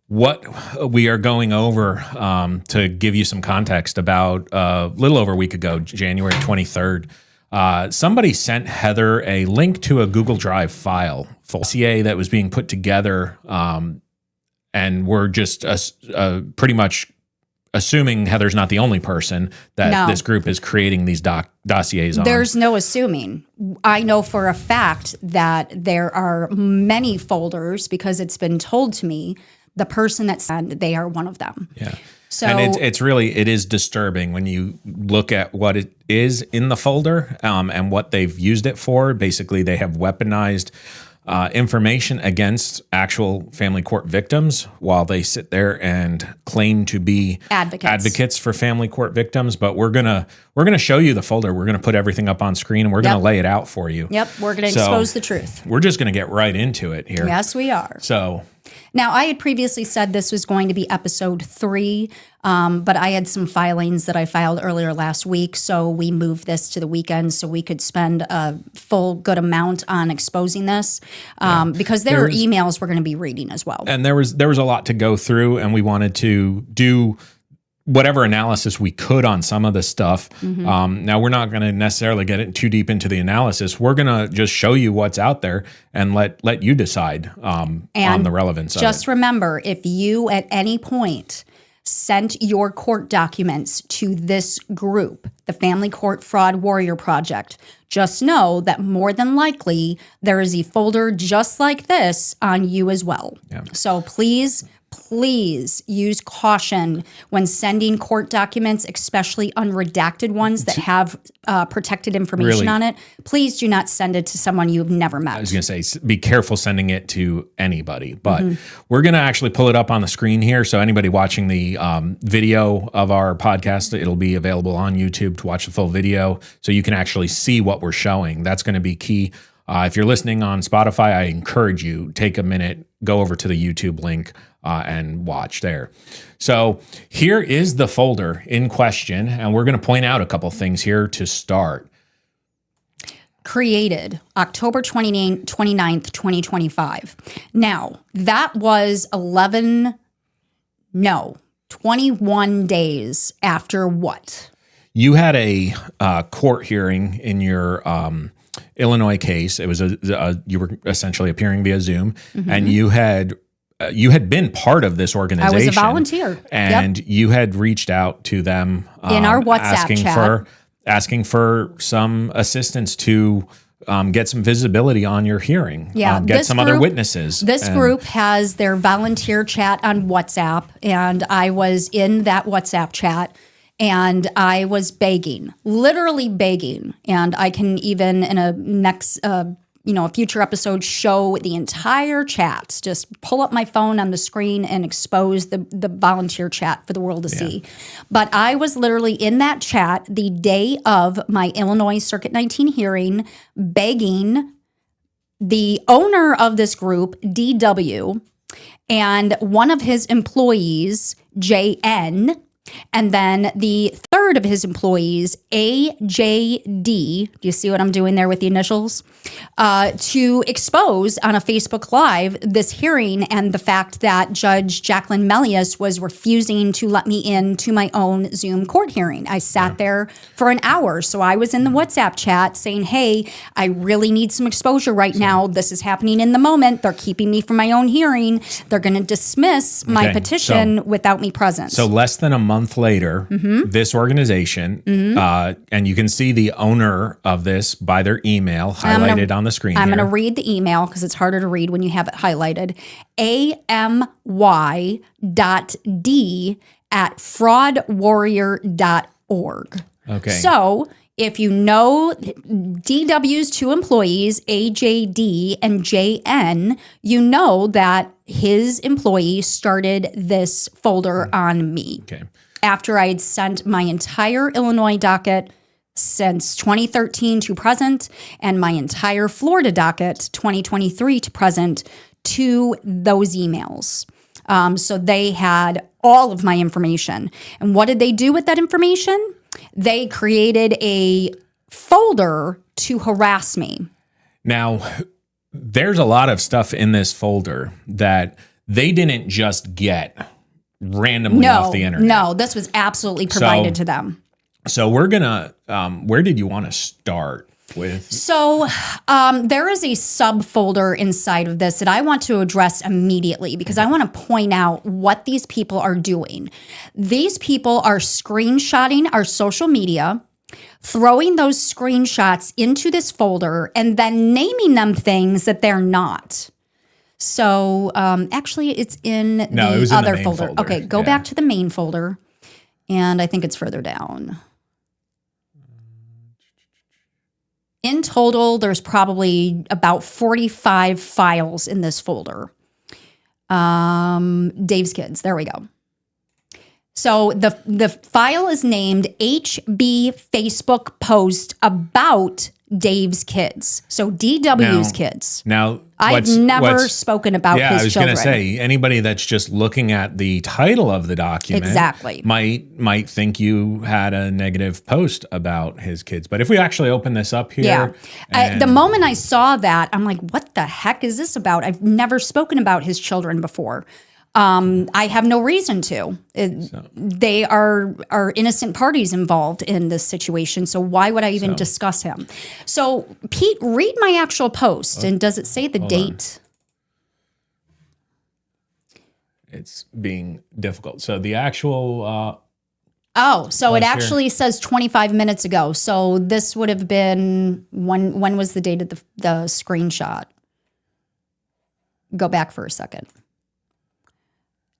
what we are going over, to give you some context, about a little over a week ago, January 23rd, somebody sent Heather a link to a Google Drive file, Dossier, that was being put together, and we're just pretty much assuming Heather's not the only person that this group is creating these dossiers on. There's no assuming. I know for a fact that there are many folders, because it's been told to me, the person that sent, they are one of them. Yeah. So, and it is disturbing when you look at what it is in the folder, and what they've used it for. Basically, they have weaponized information against actual family court victims while they sit there and claim to be advocates for family court victims. But we're gonna show you the folder. We're gonna put everything up on screen, and we're gonna lay it out for you. Yep, we're gonna expose the truth. We're just gonna get right into it here. Yes, we are. So now, I had previously said this was going to be episode 3, but I had some filings that I filed earlier last week, so we moved this to the weekend so we could spend a full good amount on exposing this, because there are emails we're going to be reading as well. And there was a lot to go through, and we wanted to do whatever analysis we could on some of the stuff. Now, we're not going to necessarily get it too deep into the analysis. We're going to just show you what's out there and let you decide on the relevance of it. Just remember, if you at any point sent your court documents to this group, the Family Court Fraud Warrior Project, just know that more than likely there is a folder just like this on you as well. Yeah. So please use caution when sending court documents, especially unredacted ones that have protected information on it. Please do not send it to someone you've never met. I was going to say, be careful sending it to anybody. But we're going to actually pull it up on the screen here. So anybody watching the video of our podcast, it'll be available on YouTube to watch the full video, so you can actually see what we're showing. That's going to be key. If you're listening on Spotify, I encourage you, take a minute, go over to the YouTube link, and watch there. So here is the folder in question, and we're going to point out a couple things here to start. Created October 29th, 2025. Now, that was 21 days after what? You had a court hearing in your Illinois case. It was you were essentially appearing via Zoom, and you had been part of this organization. I was a volunteer, and you had reached out to them in our WhatsApp chat, asking for some assistance to get some visibility on your hearing. Yeah, get some other witnesses. This group has their volunteer chat on WhatsApp, and I was in that WhatsApp chat. And I was begging, literally begging. And I can even in a next, a future episode show the entire chats. Just pull up my phone on the screen and expose the volunteer chat for the world to see. But I was literally in that chat the day of my Illinois Circuit 19 hearing, begging the owner of this group, DW, and one of his employees, JN, and then the third of his employees, AJD, do you see what I'm doing there with the initials? To expose on a Facebook Live this hearing and the fact that Judge Jacqueline Melius was refusing to let me into my own Zoom court hearing. I sat there for an hour. So I was in the WhatsApp chat saying, hey, I really need some exposure right now. This is happening in the moment. They're keeping me from my own hearing. They're going to dismiss my petition without me present. So less than a month later, this organization, and you can see the owner of this by their email highlighted on the screen. I'm going to read the email because it's harder to read when you have it highlighted. amy.d@fraudwarrior.org. Okay. So if you know DW's two employees, AJD and JN, you know that his employee started this folder on me. Okay. After I had sent my entire Illinois docket since 2013 to present and my entire Florida docket 2023 to present to those emails. So they had all of my information. And what did they do with that information? They created a folder to harass me. Now, there's a lot of stuff in this folder that they didn't just get randomly off the internet. No, this was absolutely provided to them. So we're gonna. Where did you want to start with? So there is a subfolder inside of this that I want to address immediately because I want to point out what these people are doing. These people are screenshotting our social media, throwing those screenshots into this folder, and then naming them things that they're not. So actually, it's in the other folder. Okay, go back to the main folder, and I think it's further down. In total, there's probably about 45 files in this folder. Dave's Kids. There we go. So the file is named HB Facebook post about Dave's Kids. So DW's kids. Now, I've never spoken about his children. Yeah, I was going to say, anybody that's just looking at the title of the document might think you had a negative post about his kids. But if we actually open this up here. Yeah. The moment I saw that, I'm like, what the heck is this about? I've never spoken about his children before. I have no reason to. They are innocent parties involved in this situation, so why would I even discuss him? So, Pete, read my actual post, and does it say the date? It's being difficult. So the actual... so it actually says 25 minutes ago. So this would have been... When was the date of the screenshot? Go back for a second.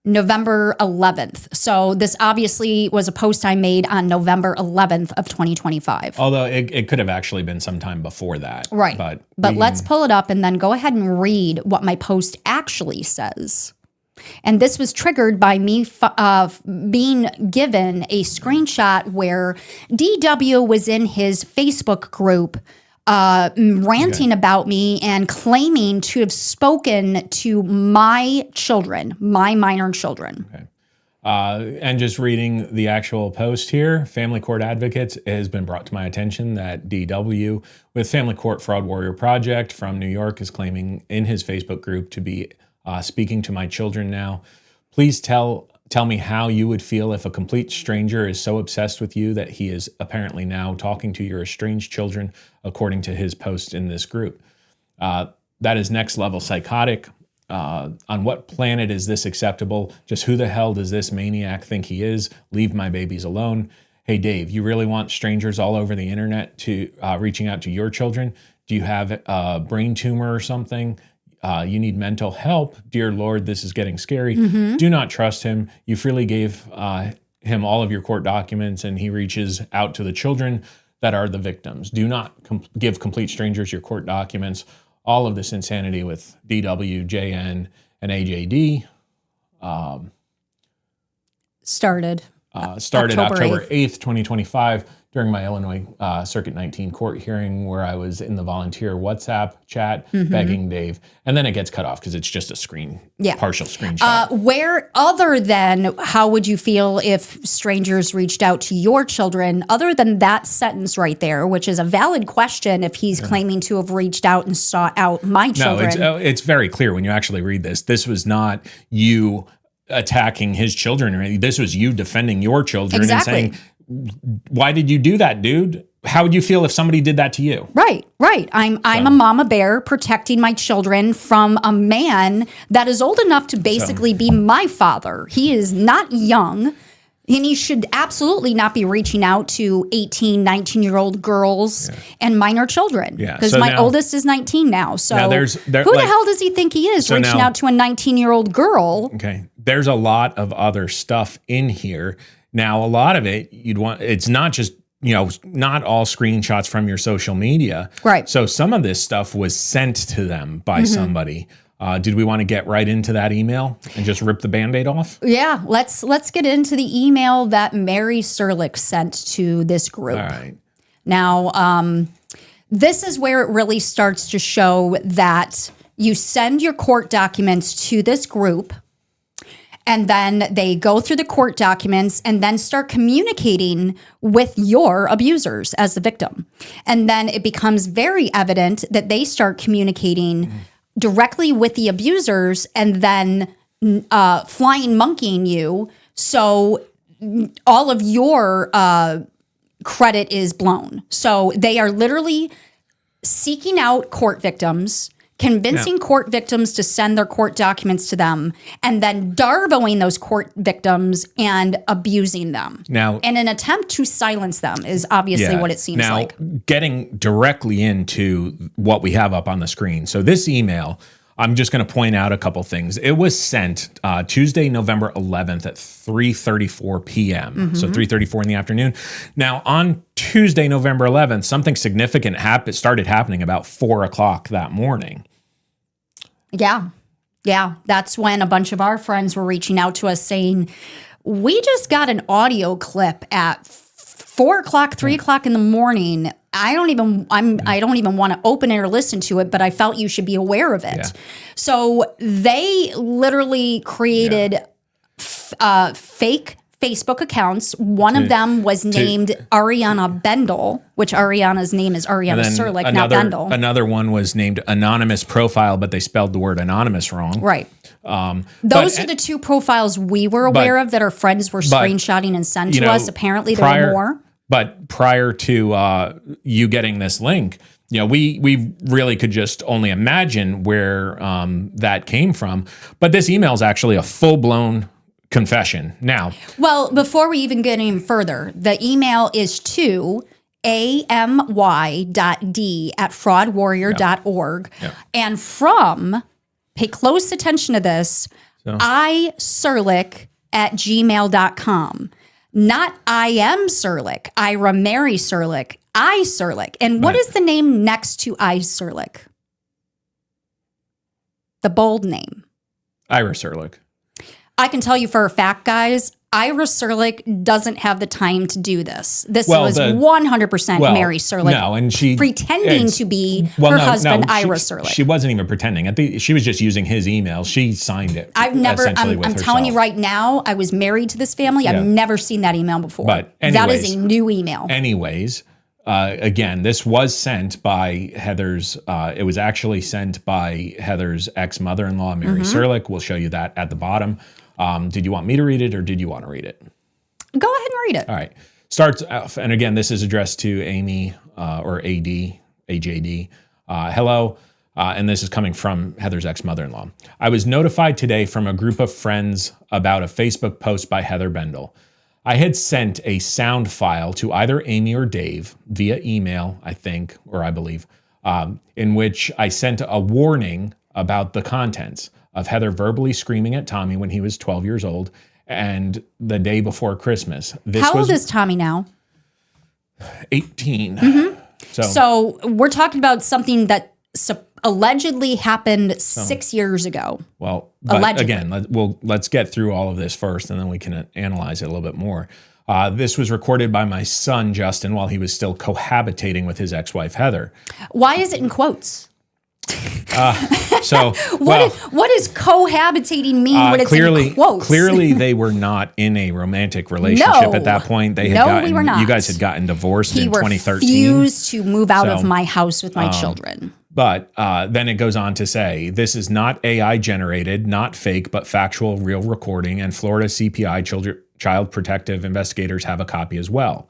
November 11th. So this obviously was a post I made on November 11th of 2025. Although it could have actually been sometime before that. Right. But let's pull it up and then go ahead and read what my post actually says. And this was triggered by me being given a screenshot where DW was in his Facebook group ranting about me and claiming to have spoken to my children, my minor children. Okay. And just reading the actual post here, Family Court Advocates, it has been brought to my attention that DW with Family Court Fraud Warrior Project from New York is claiming in his Facebook group to be speaking to my children now. Please tell me how you would feel if a complete stranger is so obsessed with you that he is apparently now talking to your estranged children, according to his post in this group. That is next level psychotic. On what planet is this acceptable? Just who the hell does this maniac think he is? Leave my babies alone. Hey, Dave, you really want strangers all over the internet to reaching out to your children? Do you have a brain tumor or something? You need mental help. Dear Lord, this is getting scary. Mm-hmm. Do not trust him. You freely gave him all of your court documents, and he reaches out to the children that are the victims. Do not give complete strangers your court documents. All of this insanity with DW, JN, and AJD started October 8th, 2025, during my Illinois Circuit 19 court hearing where I was in the volunteer WhatsApp chat begging Dave. And then it gets cut off because it's just a partial screenshot. Where other than how would you feel if strangers reached out to your children, other than that sentence right there, which is a valid question if he's claiming to have reached out and sought out my children. No, it's very clear when you actually read this. This was not you attacking his children or anything. This was you defending your children and saying, why did you do that, dude? How would you feel if somebody did that to you? Right. I'm a mama bear protecting my children from a man that is old enough to basically be my father. He is not young, and he should absolutely not be reaching out to 18, 19-year-old girls and minor children. Because my oldest is 19 now. So who the hell does he think he is reaching out to a 19-year-old girl? Okay. There's a lot of other stuff in here. Now, a lot of it, it's not just, not all screenshots from your social media. Right. So some of this stuff was sent to them by somebody. Did we want to get right into that email and just rip the Band-Aid off? Yeah, let's get into the email that Mary Serlick sent to this group. All right. Now, this is where it really starts to show that you send your court documents to this group, and then they go through the court documents and then start communicating with your abusers as the victim. And then it becomes very evident that they start communicating directly with the abusers and then flying monkeying you. So all of your credit is blown. So they are literally seeking out court victims, convincing court victims to send their court documents to them, and then darvoing those court victims and abusing them. Now, in an attempt to silence them is obviously what it seems like. Getting directly into what we have up on the screen. So this email, I'm just going to point out a couple things. It was sent Tuesday, November 11th at 3:34 p.m. So 3:34 in the afternoon. Now, on Tuesday, November 11th, something significant started happening about 4 o'clock that morning. Yeah. That's when a bunch of our friends were reaching out to us saying, we just got an audio clip at 4 o'clock, 3 o'clock in the morning. I don't even want to open it or listen to it, but I felt you should be aware of it. Yeah. So they literally created fake Facebook accounts. One of them was named Ariana Bendel, which Ariana's name is Ariana Serlick, not Bendel. Another one was named Anonymous Profile, but they spelled the word anonymous wrong. Right. Those are the two profiles we were aware of that our friends were screenshotting and sent to us. Apparently there were more. But prior to you getting this link, we really could just only imagine where that came from. But this email is actually a full-blown confession. Now, well, before we even get any further, the email is to amy.d@fraudwarrior.org. Yep. And pay close attention to this, iserlick@gmail.com. Not I am Serlick, Ira Mary Serlick, I Serlick. And what is the name next to I Serlick? The bold name. Ira Serlick. I can tell you for a fact, guys, Ira Serlick doesn't have the time to do this. This was 100% Mary Serlick. No, and she pretending to be her husband, Ira Serlick. She wasn't even pretending. She was just using his email. She signed it. I'm telling you right now, I was married to this family. I've never seen that email before. But anyways, that is a new email. Anyways, again, this was sent by Heather's. It was actually sent by Heather's ex-mother-in-law, Mary Serlick. We'll show you that at the bottom. Did you want me to read it or did you want to read it? Go ahead and read it. All right. Starts off, and again, this is addressed to Amy or AJD. Hello. And this is coming from Heather's ex-mother-in-law. I was notified today from a group of friends about a Facebook post by Heather Bendel. I had sent a sound file to either Amy or Dave via email, I think, or I believe, in which I sent a warning about the contents of Heather verbally screaming at Tommy when he was 12 years old and the day before Christmas. How old is Tommy now? 18. So we're talking about something that allegedly happened 6 years ago. Well, but again, let's get through all of this first and then we can analyze it a little bit more. This was recorded by my son, Justin, while he was still cohabitating with his ex-wife, Heather. Why is it in quotes? What does cohabitating mean when it's in quotes? Clearly, they were not in a romantic relationship at that point. We were not. You guys had gotten divorced in 2013. He refused to move out of my house with my children. But then it goes on to say, this is not AI generated, not fake, but factual, real recording. And Florida CPI child protective investigators have a copy as well.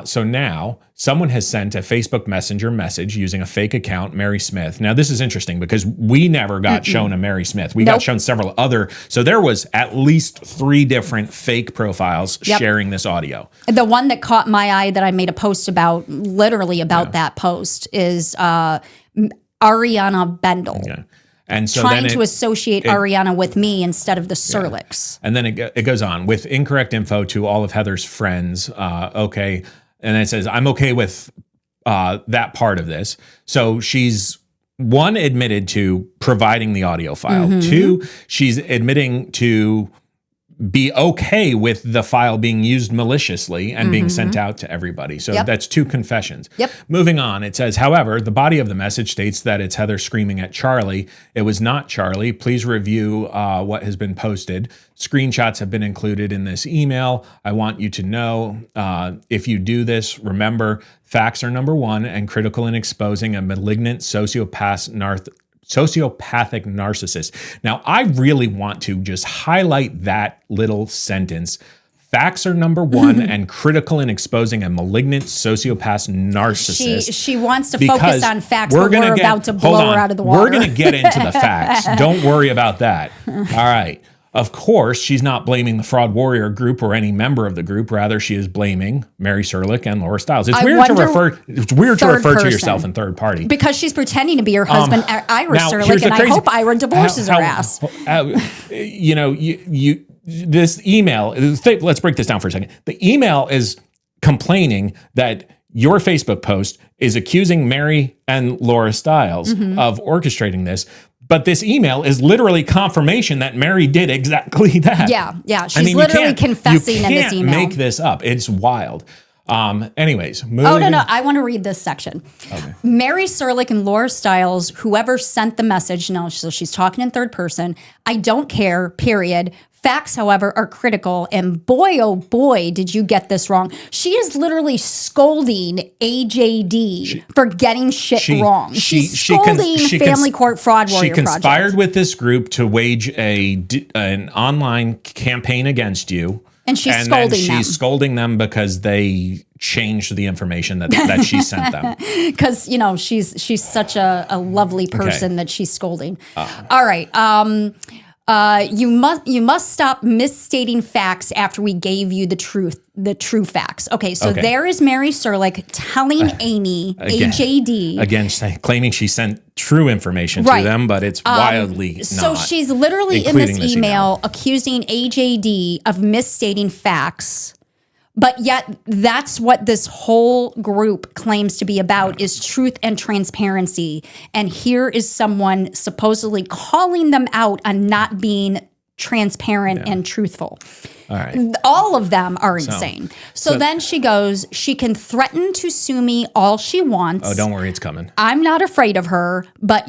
So now someone has sent a Facebook Messenger message using a fake account, Mary Smith. Now, this is interesting because we never got shown a Mary Smith. We got shown several other. So there was at least 3 different fake profiles sharing this audio. The one that caught my eye that I made a post about, literally about that post, is Ariana Bendel. Yeah. And so trying to associate Ariana with me instead of the Serlicks. And then it goes on with incorrect info to all of Heather's friends. Okay. And then it says, I'm okay with that part of this. So she's, 1, admitted to providing the audio file. 2, she's admitting to be okay with the file being used maliciously and being sent out to everybody. So that's 2 confessions. Moving on, it says, however, the body of the message states that it's Heather screaming at Charlie. It was not Charlie. Please review what has been posted. Screenshots have been included in this email. I want you to know, if you do this, remember, facts are number 1 and critical in exposing a malignant sociopath sociopathic narcissist. Now, I really want to just highlight that little sentence. Facts are number one and critical in exposing a malignant sociopath narcissist. She wants to focus on facts, but we're about to blow her out of the water. We're going to get into the facts. Don't worry about that. All right. Of course, she's not blaming the Fraud Warrior group or any member of the group. Rather, she is blaming Mary Serlick and Laura Stiles. It's weird to refer to yourself in third party. Because she's pretending to be her husband, Ira Serlick, and I hope Ira divorces her ass. This email, let's break this down for a second. The email is complaining that your Facebook post is accusing Mary and Laura Stiles of orchestrating this. But this email is literally confirmation that Mary did exactly that. Yeah. She's literally confessing in this email. You can't make this up. It's wild. Anyways. No. I want to read this section. Okay. Mary Serlick and Laura Stiles, whoever sent the message, so she's talking in third person. I don't care, period. Facts, however, are critical, and boy, oh boy, did you get this wrong. She is literally scolding AJD for getting shit wrong. She's scolding Family Court Fraud Warrior Project. She conspired with this group to wage an online campaign against you. And she's scolding them. She's scolding them because they changed the information that she sent them. Because, she's such a lovely person that she's scolding. All right. You must stop misstating facts after we gave you the true facts. Okay, so there is Mary Serlick telling Amy, AJD. Again, claiming she sent true information to them, but it's wildly not. So she's literally in this email accusing AJD of misstating facts. But yet that's what this whole group claims to be about, is truth and transparency. And here is someone supposedly calling them out on not being transparent and truthful. All right. All of them are insane. So then she goes, she can threaten to sue me all she wants. Oh, don't worry, it's coming. I'm not afraid of her, but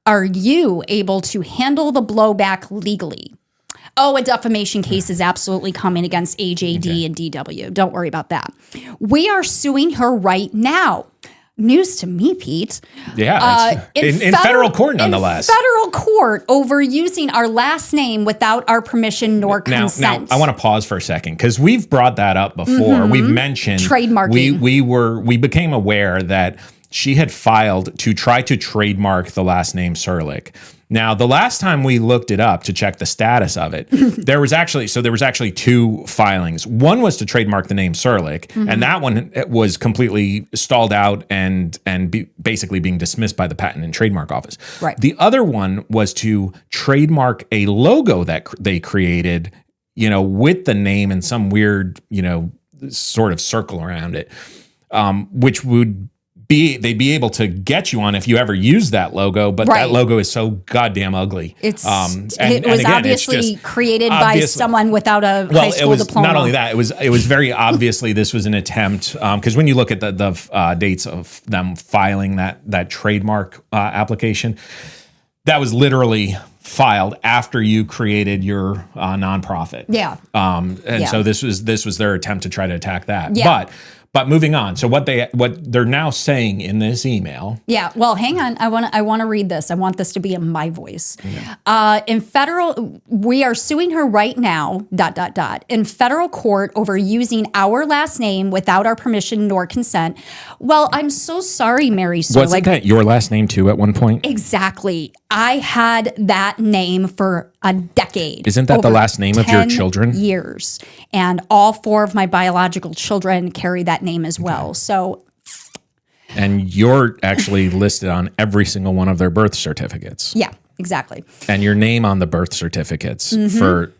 are you able to handle the blowback legally? Oh, a defamation case is absolutely coming against AJD and DW. Don't worry about that. We are suing her right now. News to me, Pete. Yeah, in federal court, nonetheless. In federal court over using our last name without our permission nor consent. Now, I want to pause for a second because we've brought that up before. We've mentioned trademarking. We became aware that she had filed to try to trademark the last name Serlick. Now, the last time we looked it up to check the status of it, there was actually two filings. One was to trademark the name Serlick, and that one was completely stalled out and basically being dismissed by the Patent and Trademark Office. Right. The other one was to trademark a logo that they created, with the name and some weird, sort of circle around it, which would they'd be able to get you on if you ever use that logo, but that logo is so goddamn ugly. It was obviously created by someone without a high school diploma. Not only that, it was very obviously this was an attempt, because when you look at the dates of them filing that trademark application, that was literally filed after you created your nonprofit. Yeah. So this was their attempt to try to attack that. Yeah. But moving on. So what they're now saying in this email. Yeah. Well, hang on. I want to read this. I want this to be in my voice. We are suing her right now. ... in federal court over using our last name without our permission nor consent. Well, I'm so sorry, Mary. Wasn't that your last name too at one point? Exactly. I had that name for a decade. Isn't that the last name of your children? Years. And all 4 of my biological children carry that name as well. So. And you're actually listed on every single one of their birth certificates. Yeah, exactly. And your name on the birth certificates for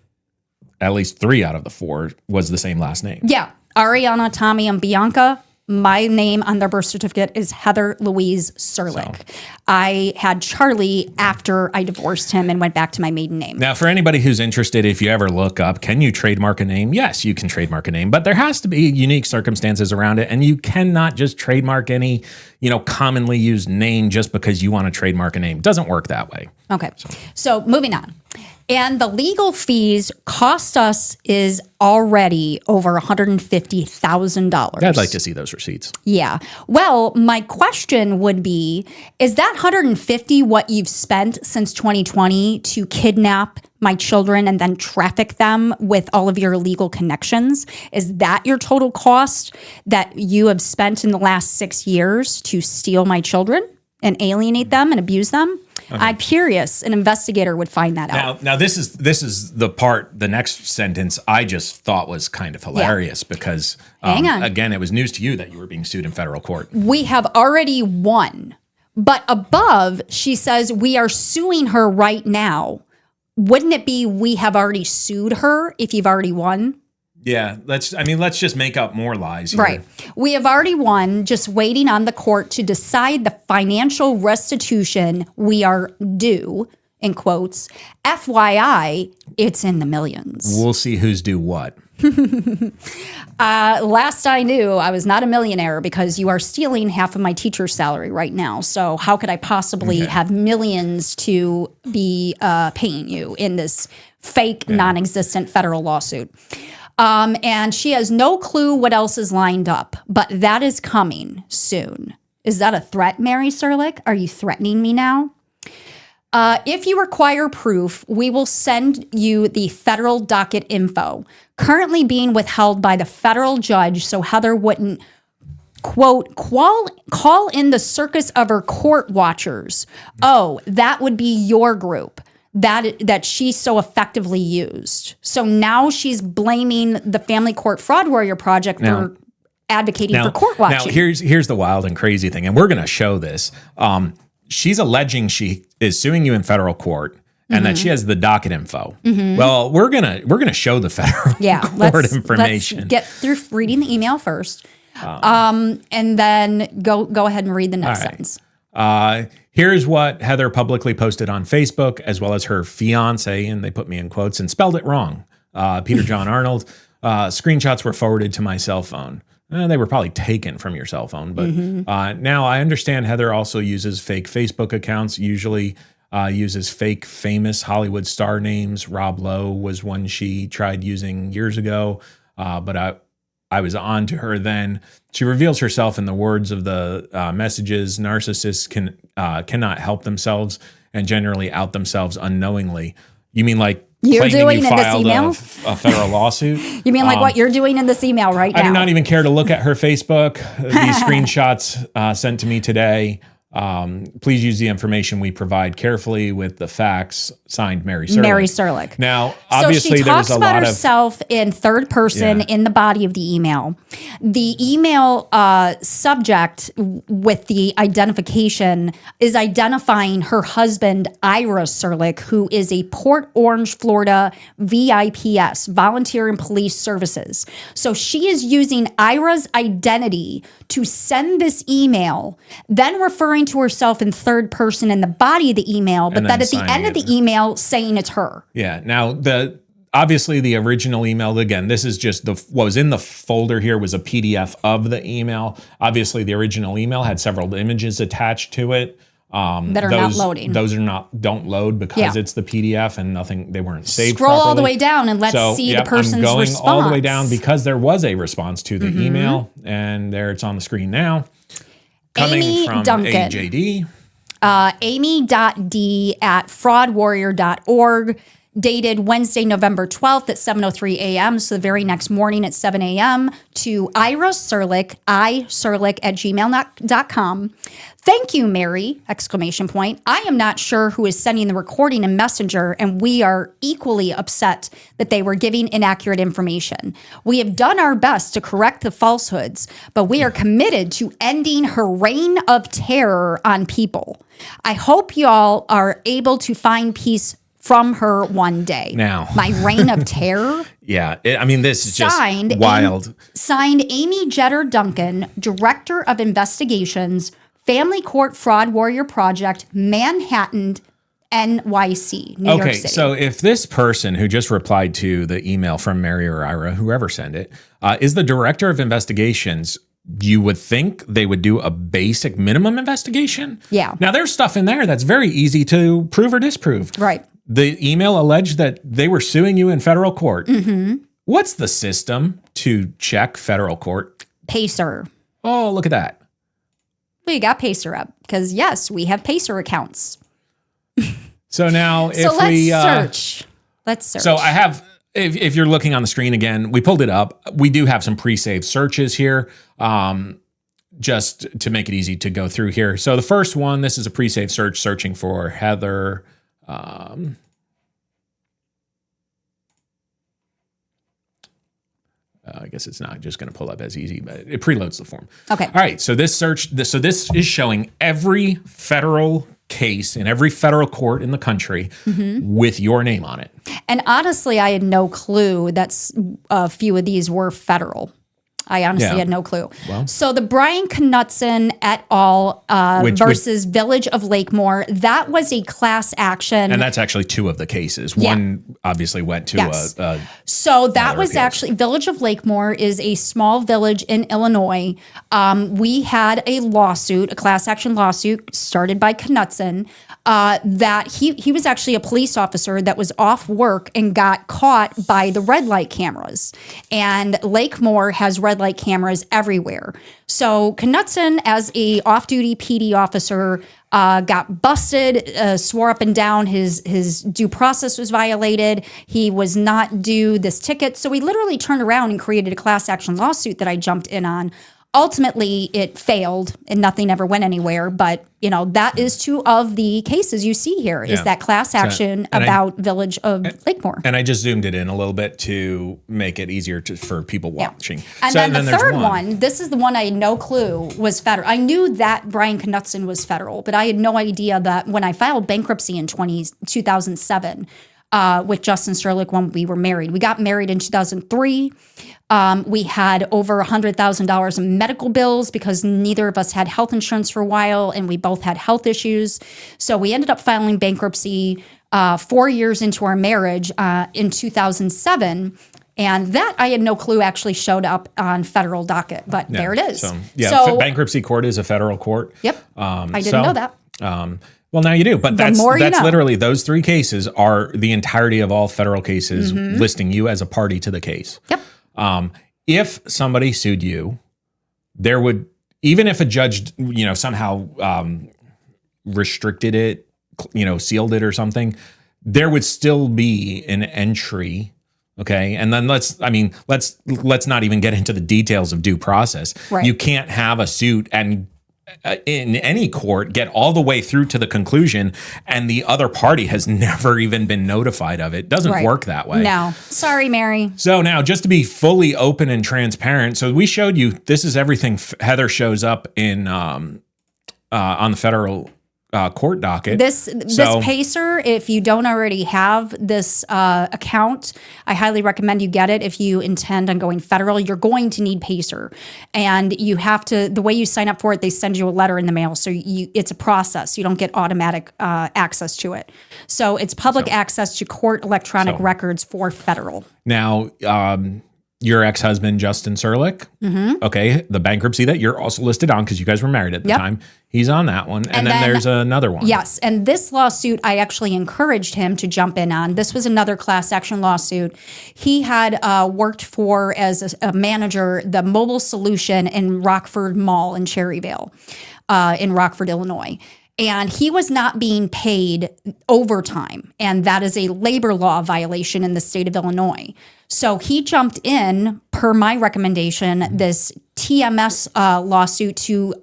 at least 3 out of the 4 was the same last name. Yeah. Ariana, Tommy, and Bianca. My name on their birth certificate is Heather Louise Serlick. I had Charlie after I divorced him and went back to my maiden name. Now, for anybody who's interested, if you ever look up, can you trademark a name? Yes, you can trademark a name, but there has to be unique circumstances around it, and you cannot just trademark any, commonly used name just because you want to trademark a name. It doesn't work that way. Okay. So moving on. And the legal fees cost us is already over $150,000. I'd like to see those receipts. Yeah. Well, my question would be, is that 150 what you've spent since 2020 to kidnap my children and then traffic them with all of your illegal connections? Is that your total cost that you have spent in the last 6 years to steal my children and alienate them and abuse them? Okay. I'm curious. An investigator would find that out. Now this is the part. The next sentence I just thought was kind of hilarious because again, it was news to you that you were being sued in federal court. We have already won, but above she says we are suing her right now. Wouldn't it be we have already sued her if you've already won? Yeah, let's just make up more lies here. Right. We have already won, just waiting on the court to decide the financial restitution we are due, in quotes. FYI, it's in the millions. We'll see who's due what. Last I knew, I was not a millionaire because you are stealing half of my teacher's salary right now. So how could I possibly have millions to be paying you in this fake, non-existent federal lawsuit? And she has no clue what else is lined up, but that is coming soon. Is that a threat, Mary Serlick? Are you threatening me now? If you require proof, we will send you the federal docket info, currently being withheld by the federal judge so Heather wouldn't, quote, call in the circus of her court watchers. Oh, that would be your group that she so effectively used. So now she's blaming the Family Court Fraud Warrior Project for advocating for court watching. Now, here's the wild and crazy thing, and we're going to show this. She's alleging she is suing you in federal court and that she has the docket info. Well, we're gonna show the federal court information. Let's get through reading the email first, and then go ahead and read the next sentence. Here's what Heather publicly posted on Facebook, as well as her fiance, and they put me in quotes and spelled it wrong. Peter John Arnold. Screenshots were forwarded to my cell phone. They were probably taken from your cell phone, but now I understand Heather also uses fake Facebook accounts, usually uses fake famous Hollywood star names. Rob Lowe was one she tried using years ago, but I was on to her then. She reveals herself in the words of the messages. Narcissists cannot help themselves and generally out themselves unknowingly. You mean like you're doing in this email? A federal lawsuit? You mean like what you're doing in this email right now? I do not even care to look at her Facebook. These screenshots sent to me today. Please use the information we provide carefully with the facts. Signed, Mary Serlick. Mary Serlick. Now, obviously, there was a lot of... So she talks about herself in third person in the body of the email. The email subject with the identification is identifying her husband, Ira Serlick, who is a Port Orange, Florida VIPS, Volunteer in Police Services. So she is using Ira's identity to send this email, then referring to herself in third person in the body of the email, but then at the end of the email saying it's her. Yeah. Now, obviously the original email, again, this is just what was in the folder here was a PDF of the email. Obviously, the original email had several images attached to it. That are not loading. Those don't load because it's the PDF and they weren't saved Scroll properly. all the way down and let's see the person's response. I'm going all the way down because there was a response to the email, and there it's on the screen now. Coming Amy from Duncan. AJD. Amy.d@fraudwarrior.org, dated Wednesday, November 12th at 7:03 a.m., so the very next morning at 7 a.m., to Ira Serlick, iserlick@gmail.com. Thank you, Mary! ! I am not sure who is sending the recording in Messenger, and we are equally upset that they were giving inaccurate information. We have done our best to correct the falsehoods, but we are committed to ending her reign of terror on people. I hope y'all are able to find peace from her one day. Now. My reign of terror? Yeah, this is just wild. Signed Amy Jeter Duncan, Director of Investigations, Family Court Fraud Warrior Project, Manhattan, NYC, New York City. So if this person who just replied to the email from Mary or Ira, whoever sent it, is the Director of Investigations, you would think they would do a basic minimum investigation. Yeah. Now, there's stuff in there that's very easy to prove or disprove. Right. The email alleged that they were suing you in federal court. What's the system to check federal court? Pacer. Oh, look at that. We got Pacer up because, yes, we have Pacer accounts. So now if Let's search. So I have, if you're looking on the screen again, we pulled it up. We do have some pre-saved searches here, just to make it easy to go through here. So the first one, this is a pre-saved search searching for Heather. I guess it's not just going to pull up as easy, but it preloads the form. Okay. All right. So this is showing every federal case in every federal court in the country with your name on it. And honestly, I had no clue that a few of these were federal. I honestly had no clue. Well, so the Brian Knutson et al. Versus Village of Lakemore, that was a class action. And that's actually two of the cases. Yeah. One obviously went to So that was actually, Village of Lakemore is a small village in Illinois. We had a lawsuit, a class action lawsuit started by Knutson, that he was actually a police officer that was off work and got caught by the red light cameras. And Lakemore has red light cameras everywhere. So Knutson, as a off-duty PD officer, got busted, swore up and down his due process was violated. He was not due this ticket. So we literally turned around and created a class action lawsuit that I jumped in on. Ultimately, it failed and nothing ever went anywhere. But, that is two of the cases you see here is that class action about Village of Lakemore. And I just zoomed it in a little bit to make it easier for people watching. And then the third one, this is the one I had no clue was federal. I knew that Brian Knutson was federal, but I had no idea that when I filed bankruptcy in 2007, with Justin Serlick when we were married. We got married in 2003. We had over $100,000 in medical bills because neither of us had health insurance for a while, and we both had health issues. So we ended up filing bankruptcy 4 years into our marriage in 2007. And that I had no clue actually showed up on federal docket, but there it is. So bankruptcy court is a federal court. Yep, I didn't know that. Well, now you do, but that's know. literally those three cases are the entirety of all federal cases listing you as a party to the case. Yep. If somebody sued you, there would, even if a judge, somehow restricted it, sealed it or something, there would still be an entry. Okay. And then let's not even get into the details of due process. Right. You can't have a suit and in any court get all the way through to the conclusion and the other party has never even been notified of it. Doesn't work that way. No. Sorry, Mary. So now just to be fully open and transparent. So we showed you, this is everything Heather shows up in on the federal court docket. This Pacer, if you don't already have this account, I highly recommend you get it. If you intend on going federal, you're going to need Pacer, and you have to. The way you sign up for it, they send you a letter in the mail, so it's a process. You don't get automatic access to it. So it's public access to court electronic records for federal. Now, your ex-husband, Justin Serlick, okay, the bankruptcy that you're also listed on because you guys were married at the time, he's on that one. And then there's another one. Yes, and this lawsuit, I actually encouraged him to jump in on. This was another class action lawsuit. He had worked for, as a manager, the mobile solution in Rockford Mall in Cherryvale, in Rockford, Illinois. And he was not being paid overtime. And that is a labor law violation in the state of Illinois. So he jumped in, per my recommendation, this TMS lawsuit to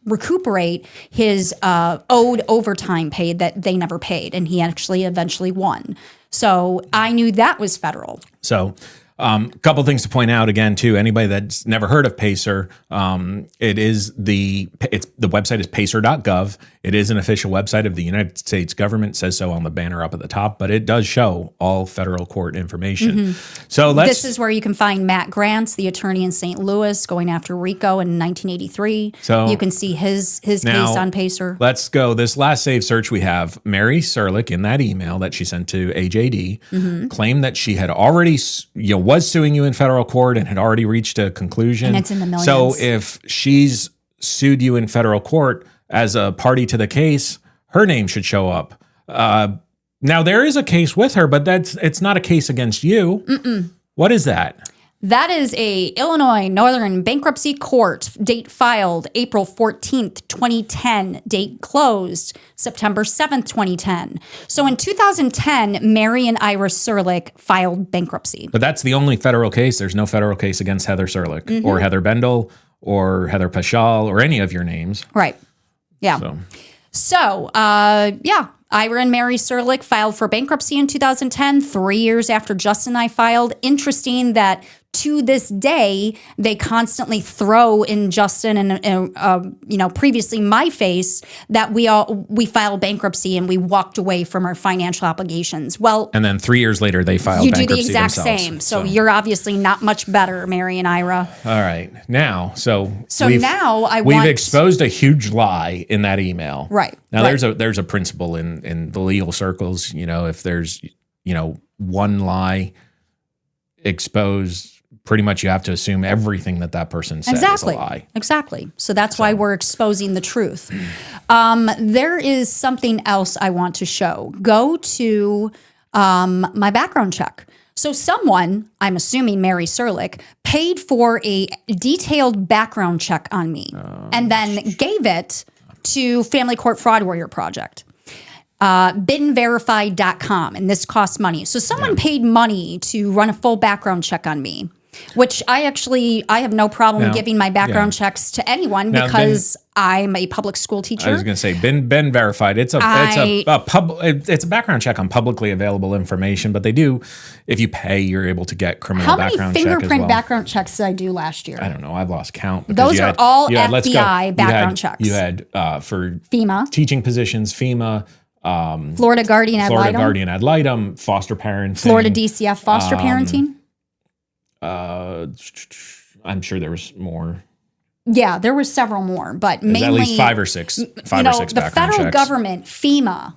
recuperate his owed overtime pay that they never paid. And he actually eventually won. So I knew that was federal. So a couple things to point out again, too. Anybody that's never heard of Pacer, the website is pacer.gov. It is an official website of the United States government. It says so on the banner up at the top, but it does show all federal court information. So this is where you can find Matt Grants, the attorney in St. Louis, going after RICO in 1983. So you can see his case on Pacer. Let's go. This last save search we have, Mary Serlick in that email that she sent to AJD claimed that she had already, was suing you in federal court and had already reached a conclusion. And it's in the millions. So if she's sued you in federal court as a party to the case, her name should show up. Now there is a case with her, but it's not a case against you. What is that? That is a Illinois Northern Bankruptcy Court, date filed April 14th, 2010, date closed September 7th, 2010. So in 2010, Mary and Ira Serlick filed bankruptcy. But that's the only federal case. There's no federal case against Heather Serlick or Heather Bendel or Heather Paschal or any of your names. Right. Yeah. So, Ira and Mary Serlick filed for bankruptcy in 2010, 3 years after Justin and I filed. Interesting that to this day, they constantly throw in Justin and previously my face that we filed bankruptcy and we walked away from our financial obligations. Well, and then 3 years later they filed you bankruptcy do the exact themselves. same. So you're obviously not much better, Mary and Ira. All right, now we've exposed a huge lie in that email. Right. Now there's a principle in the legal circles. If there's one lie exposed, pretty much you have to assume everything that person said is a lie. Exactly. So that's why we're exposing the truth. There is something else I want to show. Go to my background check. So someone, I'm assuming Mary Serlick, paid for a detailed background check on me and then gave it to Family Court Fraud Warrior Project. BitandVerified.com, and this costs money. So someone paid money to run a full background check on me, which I have no problem giving my background checks to anyone because I'm a public school teacher. I was going to say, been verified. It's a background check on publicly available information, but they do, if you pay, you're able to get criminal background check as well. How many fingerprint background checks did I do last year? I don't know. I've lost count. Those are all FBI background checks. You had for FEMA teaching positions, FEMA. Florida Guardian Ad Litem, foster parenting. Florida DCF foster parenting. I'm sure there was more. Yeah, there were several more, but mainly at least five or six background the federal checks. Government, FEMA,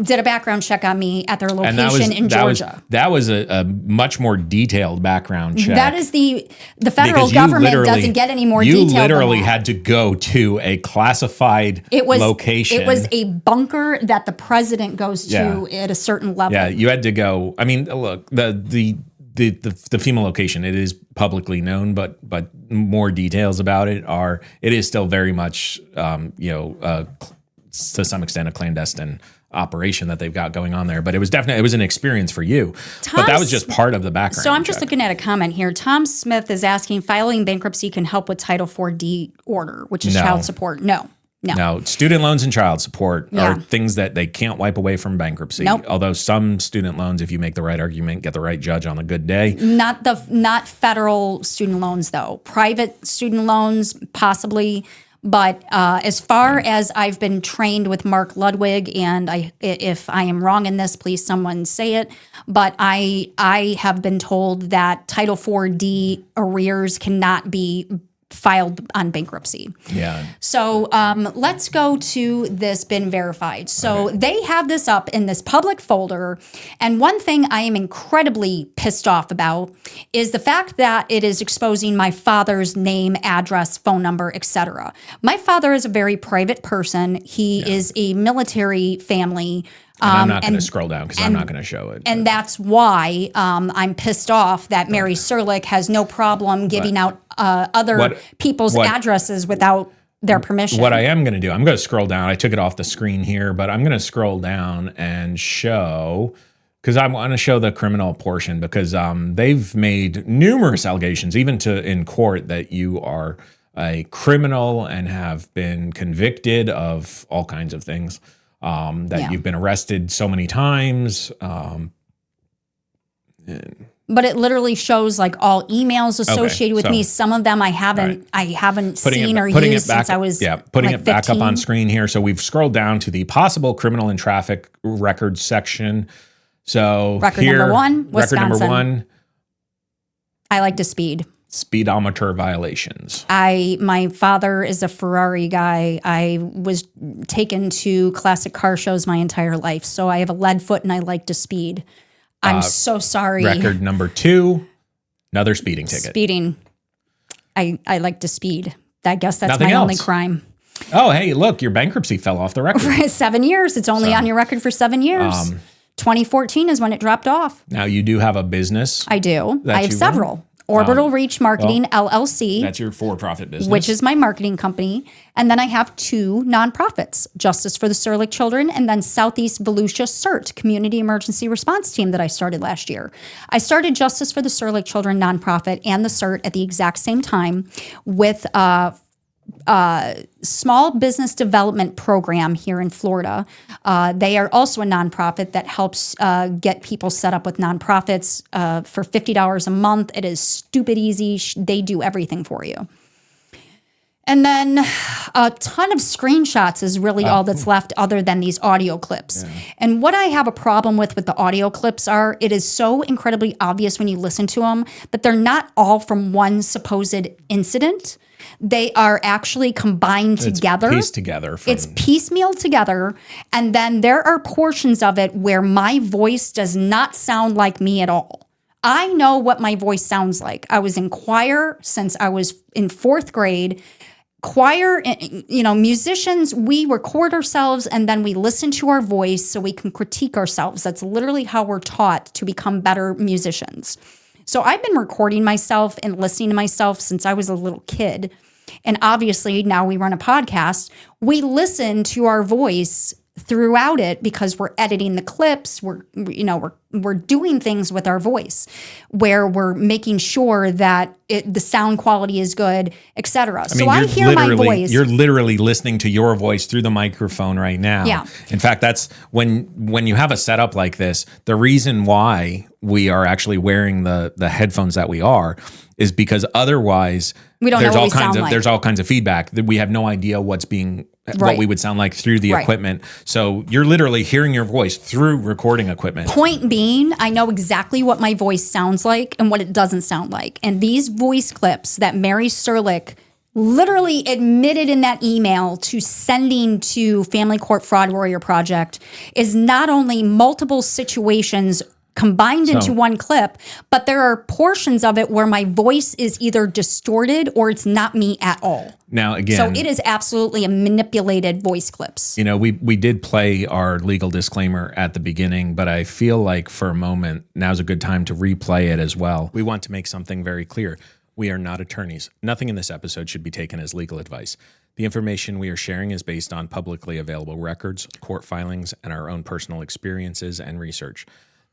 did a background check on me at their location in Georgia. That was a much more detailed background check. That is the federal government doesn't get any more detailed. You literally had to go to a classified location. It was a bunker that the president goes to at a certain level. Yeah, you had to go. I mean, look, the FEMA location, it is publicly known, but more details about it is still very much to some extent a clandestine operation that they've got going on there. But it was an experience for you. But that was just part of the background. So I'm just looking at a comment here. Tom Smith is asking, filing bankruptcy can help with Title 4D order, which is child support. No. Student loans and child support are things that they can't wipe away from bankruptcy. Nope. Although some student loans, if you make the right argument, get the right judge on a good day. Not federal student loans though. Private student loans possibly. But as far as I've been trained with Mark Ludwig, and if I am wrong in this, please someone say it. But I have been told that Title 4D arrears cannot be filed on bankruptcy. Yeah. So let's go to this been verified. So they have this up in this public folder. And one thing I am incredibly pissed off about is the fact that it is exposing my father's name, address, phone number, etc. My father is a very private person. He is a military family. And I'm not going to scroll down because I'm not going to show it. And that's why I'm pissed off that Mary Serlick has no problem giving out other people's addresses without their permission. What I am going to do, I'm going to scroll down. I took it off the screen here, but I'm going to scroll down and show, because I want to show the criminal portion, because they've made numerous allegations, even in court, that you are a criminal and have been convicted of all kinds of things. You've been arrested so many times. But it literally shows like all emails associated with me. Some of them I haven't seen or used since I was putting it back up on screen here. So we've scrolled down to the possible criminal and traffic records section. So record number one, Wisconsin. Record number one. I like to speed. Speedometer violations. My father is a Ferrari guy. I was taken to classic car shows my entire life. So I have a lead foot and I like to speed. I'm so sorry. Record number two, another speeding ticket. Speeding. I like to speed. I guess that's Nothing my else. only crime. Oh, hey, look, your bankruptcy fell off the record. For 7 years. It's only on your record for 7 years. 2014 is when it dropped off. Now you do have a business. I do. that I have you several. run? Orbital Reach Marketing LLC. That's your for-profit business. Which is my marketing company. And then I have 2 nonprofits, Justice for the Serlick Children and then Southeast Volusia CERT, Community Emergency Response Team that I started last year. I started Justice for the Serlick Children nonprofit and the CERT at the exact same time with small business development program here in Florida. They are also a nonprofit that helps get people set up with nonprofits for $50 a month. It is stupid easy. They do everything for you. And then a ton of screenshots is really all that's left other than these audio clips. Yeah. And what I have a problem with the audio clips are, it is so incredibly obvious when you listen to them, but they're not all from one supposed incident. They are actually combined together. It's pieced together. It's piecemeal together. And then there are portions of it where my voice does not sound like me at all. I know what my voice sounds like. I was in choir since I was in 4th grade. Choir, musicians, we record ourselves and then we listen to our voice so we can critique ourselves. That's literally how we're taught to become better musicians. So I've been recording myself and listening to myself since I was a little kid. And obviously now we run a podcast. We listen to our voice throughout it because we're editing the clips. We're doing things with our voice where we're making sure that the sound quality is good, etc. So I hear my voice. You're literally listening to your voice through the microphone right now. Yeah. In fact, that's when you have a setup like this, the reason why we are actually wearing the headphones that we are is because otherwise we don't know what we sound like. There's all kinds of feedback that we have no idea what we would sound like through the equipment. So you're literally hearing your voice through recording equipment. Point being, I know exactly what my voice sounds like and what it doesn't sound like. And these voice clips that Mary Serlick literally admitted in that email to sending to Family Court Fraud Warrior Project is not only multiple situations combined into one clip, but there are portions of it where my voice is either distorted or it's not me at all. Now, again, so it is absolutely a manipulated voice clips. We did play our legal disclaimer at the beginning, but I feel like for a moment, now's a good time to replay it as well. We want to make something very clear. We are not attorneys. Nothing in this episode should be taken as legal advice. The information we are sharing is based on publicly available records, court filings, and our own personal experiences and research.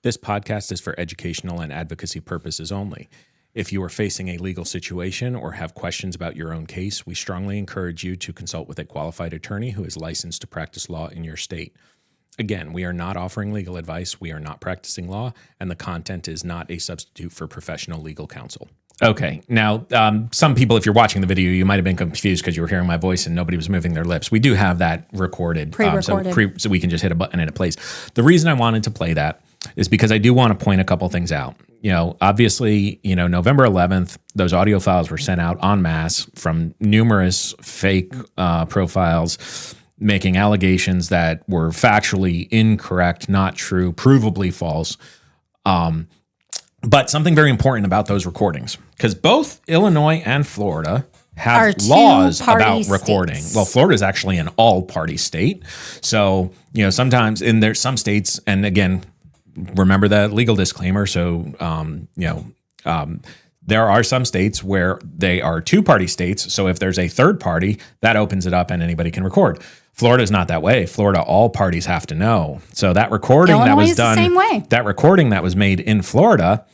This podcast is for educational and advocacy purposes only. If you are facing a legal situation or have questions about your own case, we strongly encourage you to consult with a qualified attorney who is licensed to practice law in your state. Again, we are not offering legal advice, we are not practicing law, and the content is not a substitute for professional legal counsel. Okay, now, some people, if you're watching the video, you might have been confused because you were hearing my voice and nobody was moving their lips. We do have that recorded. Pre-recorded. So we can just hit a button and it plays. The reason I wanted to play that is because I do want to point a couple things out. Obviously, November 11th, those audio files were sent out en masse from numerous fake profiles making allegations that were factually incorrect, not true, provably false. But something very important about those recordings, because both Illinois and Florida have laws about recording. States. Well, Florida is actually an all-party state. So, sometimes there's some states, and again, remember that legal disclaimer. So, there are some states where they are two-party states. So if there's a third party, that opens it up and anybody can record. Florida is not that way. Florida, all parties have to know. So that recording Illinois that was is done, the same way. That recording that was made in Florida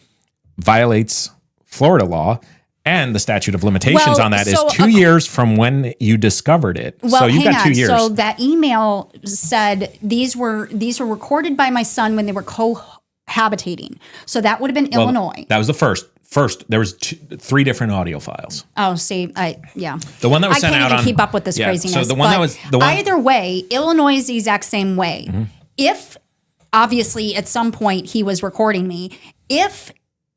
violates Florida law. And the statute of limitations on that is 2 years from when you discovered it. Well, so you've got 2 years. So that email said these were recorded by my son when they were cohabitating. So that would have been Illinois. That was the first. There was 3 different audio files. Oh, see, yeah. The one that was sent out I can't even keep up with this craziness. So the one that was either way, Illinois is the exact same way. Mm-hmm. If obviously at some point he was recording me, if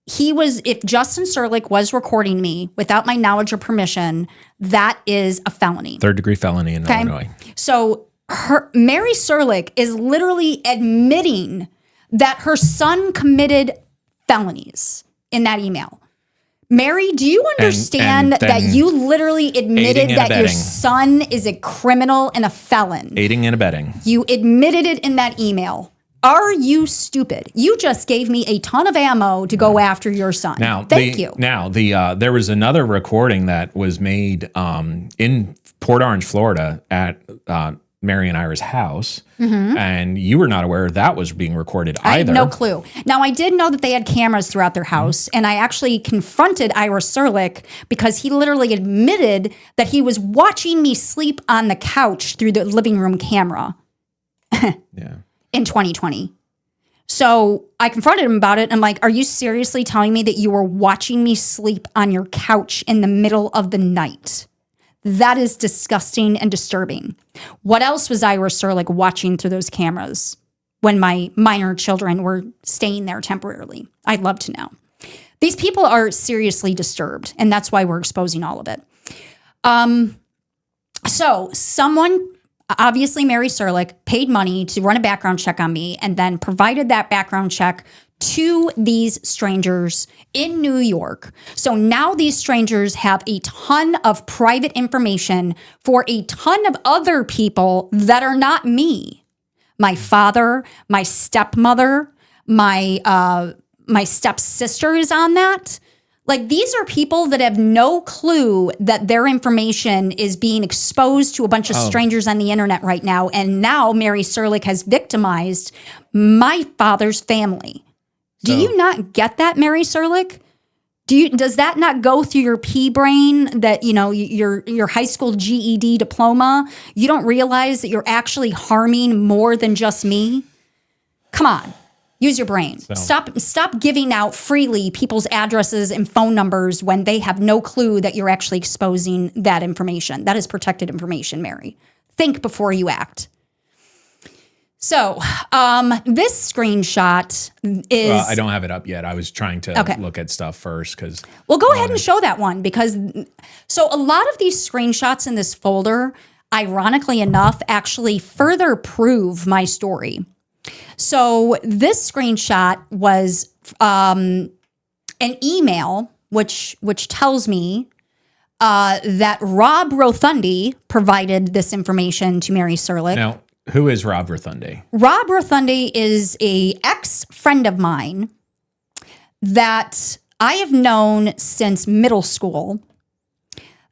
Justin Serlick was recording me without my knowledge or permission, that is a felony. 3rd-degree felony in Illinois. So Mary Serlick is literally admitting that her son committed felonies in that email. Mary, do you understand that you literally admitted that your son is a criminal and a felon? Aiding and abetting. You admitted it in that email. Are you stupid? You just gave me a ton of ammo to go after your son. Thank you. Now, there was another recording that was made in Port Orange, Florida at Mary and Ira's house, and you were not aware that was being recorded either. I had no clue. Now, I did know that they had cameras throughout their house, and I actually confronted Ira Serlick because he literally admitted that he was watching me sleep on the couch through the living room camera. Yeah. In 2020. So I confronted him about it. And I'm like, are you seriously telling me that you were watching me sleep on your couch in the middle of the night? That is disgusting and disturbing. What else was Ira Serlick watching through those cameras when my minor children were staying there temporarily? I'd love to know. These people are seriously disturbed, and that's why we're exposing all of it. So someone, obviously Mary Serlick, paid money to run a background check on me and then provided that background check to these strangers in New York. So now these strangers have a ton of private information for a ton of other people that are not me. My father, my stepmother, my stepsister is on that. Like, these are people that have no clue that their information is being exposed to a bunch of strangers on the internet right now. And now Mary Serlick has victimized my father's family. Do you not get that, Mary Serlick? Does that not go through your pea brain that, you know, your high school GED diploma? You don't realize that you're actually harming more than just me? Come on. Use your brain. Stop giving out freely people's addresses and phone numbers when they have no clue that you're actually exposing that information. That is protected information, Mary. Think before you act. So this screenshot is... Well, I don't have it up yet. I was trying to look at stuff first because... Well, go ahead and show that one because... So a lot of these screenshots in this folder, ironically enough, actually further prove my story. So this screenshot was an email, which tells me that Rob Rothundi provided this information to Mary Serlick. Now, who is Rob Rothundi? Rob Rothundi is a ex-friend of mine that I have known since middle school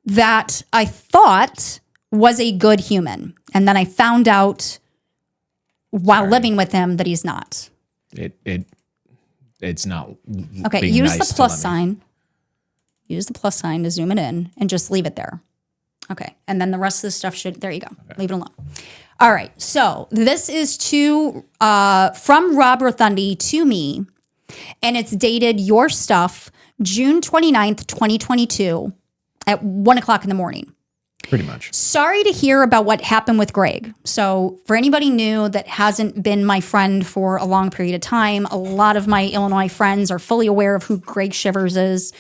that I thought was a good human. And then I found out while living with him that he's not. It's not. Okay, use the plus sign. Use the plus sign to zoom it in and just leave it there. Okay, and then the rest of the stuff should, there you go. Okay. Leave it alone. All right, so this is from Rob Rothundi to me, and it's dated your stuff June 29th, 2022 at 1 o'clock in the morning. Pretty much. Sorry to hear about what happened with Greg. So for anybody new that hasn't been my friend for a long period of time, a lot of my Illinois friends are fully aware of who Greg Shivers is.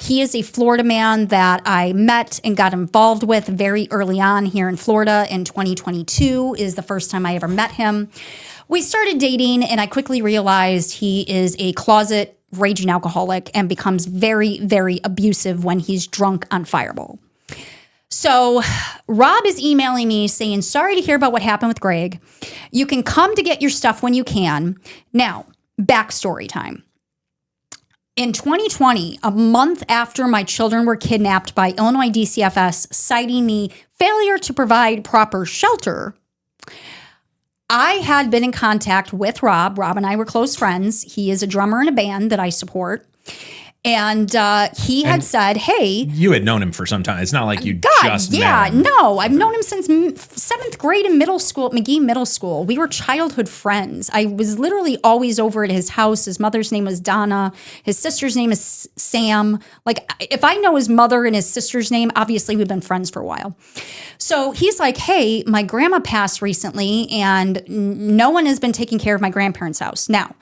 He is a Florida man that I met and got involved with very early on here in Florida in 2022 is the first time I ever met him. We started dating and I quickly realized he is a closet raging alcoholic and becomes very, very abusive when he's drunk on Fireball. So Rob is emailing me saying, sorry to hear about what happened with Greg. You can come to get your stuff when you can. Now, backstory time. In 2020, a month after my children were kidnapped by Illinois DCFS, citing me failure to provide proper shelter, I had been in contact with Rob. Rob and I were close friends. He is a drummer in a band that I support. And he had said, hey. You had known him for some time. It's not like you just met him. No. I've known him since 7th grade in middle school at McGee Middle School. We were childhood friends. I was literally always over at his house. His mother's name was Donna. His sister's name is Sam. Like, if I know his mother and his sister's name, obviously we've been friends for a while. So he's like, hey, my grandma passed recently, and no one has been taking care of my grandparents' house. Now,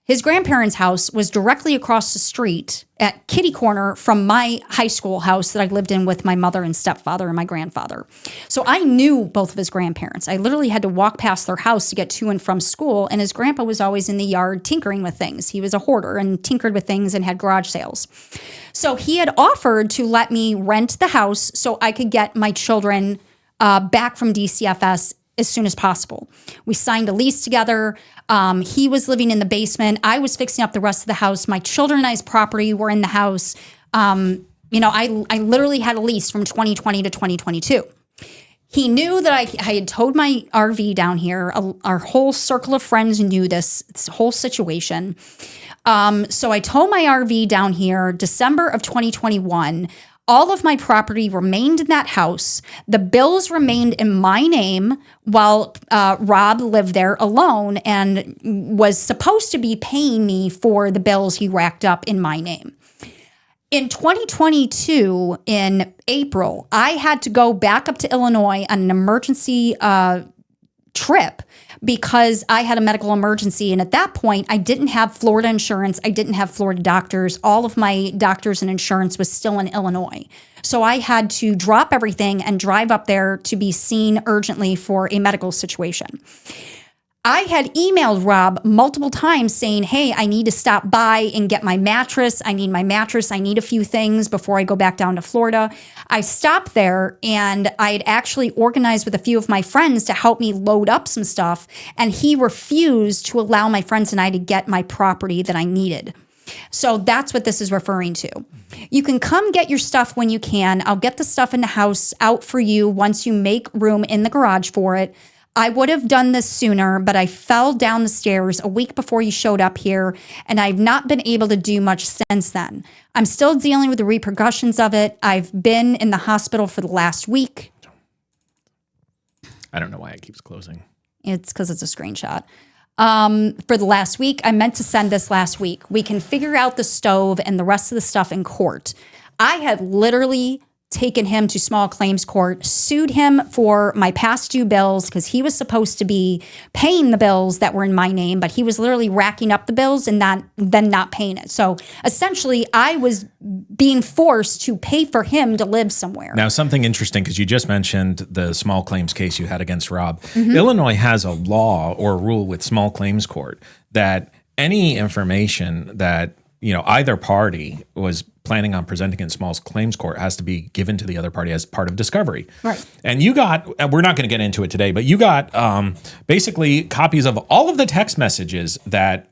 his grandparents' house was directly across the street at kitty corner from my high school house that I lived in with my mother and stepfather and my grandfather. So I knew both of his grandparents. I literally had to walk past their house to get to and from school, and his grandpa was always in the yard tinkering with things. He was a hoarder and tinkered with things and had garage sales. So he had offered to let me rent the house so I could get my children back from DCFS as soon as possible. We signed a lease together. He was living in the basement. I was fixing up the rest of the house. My children and I's property were in the house. I literally had a lease from 2020 to 2022. He knew that I had towed my RV down here. Our whole circle of friends knew this whole situation. So I towed my RV down here December of 2021. All of my property remained in that house. The bills remained in my name while Rob lived there alone and was supposed to be paying me for the bills he racked up in my name. In 2022, in April, I had to go back up to Illinois on an emergency trip because I had a medical emergency. And at that point, I didn't have Florida insurance. I didn't have Florida doctors. All of my doctors and insurance was still in Illinois. So I had to drop everything and drive up there to be seen urgently for a medical situation. I had emailed Rob multiple times saying, hey, I need to stop by and get my mattress. I need my mattress. I need a few things before I go back down to Florida. I stopped there and I had actually organized with a few of my friends to help me load up some stuff. And he refused to allow my friends and I to get my property that I needed. So that's what this is referring to. You can come get your stuff when you can. I'll get the stuff in the house out for you once you make room in the garage for it. I would have done this sooner, but I fell down the stairs a week before you showed up here, and I've not been able to do much since then. I'm still dealing with the repercussions of it. I've been in the hospital for the last week. I don't know why it keeps closing. It's because it's a screenshot. For the last week, I meant to send this last week. We can figure out the stove and the rest of the stuff in court. I had literally taken him to small claims court, sued him for my past due bills because he was supposed to be paying the bills that were in my name, but he was literally racking up the bills and then not paying it. So essentially, I was being forced to pay for him to live somewhere. Now, something interesting, because you just mentioned the small claims case you had against Rob. Mm-hmm. Illinois has a law or a rule with small claims court that any information that either party was planning on presenting in small claims court has to be given to the other party as part of discovery. Right. And you got, we're not going to get into it today, but you got basically copies of all of the text messages that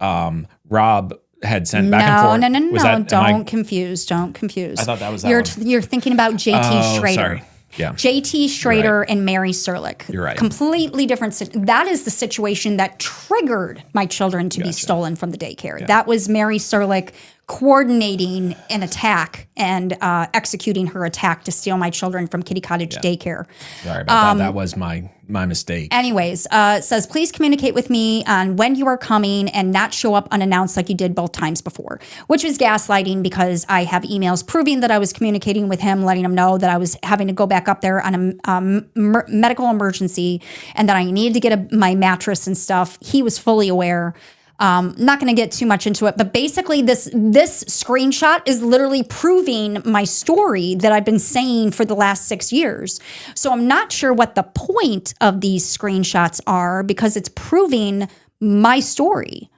Rob had sent back and forth. No. Don't confuse. I thought that was You're thinking about JT Schrader. Sorry. Yeah. JT Schrader and Mary Serlick. You're right. Completely different. That is the situation that triggered my children to be stolen from the daycare. Yeah. That was Mary Serlick coordinating an attack and executing her attack to steal my children from Kitty Cottage Daycare. Sorry about that. That was my mistake. Anyways, it says, please communicate with me on when you are coming and not show up unannounced like you did both times before, which was gaslighting because I have emails proving that I was communicating with him, letting him know that I was having to go back up there on a medical emergency and that I needed to get my mattress and stuff. He was fully aware. Not going to get too much into it, but basically this screenshot is literally proving my story that I've been saying for the last 6 years. So I'm not sure what the point of these screenshots are because it's proving my story.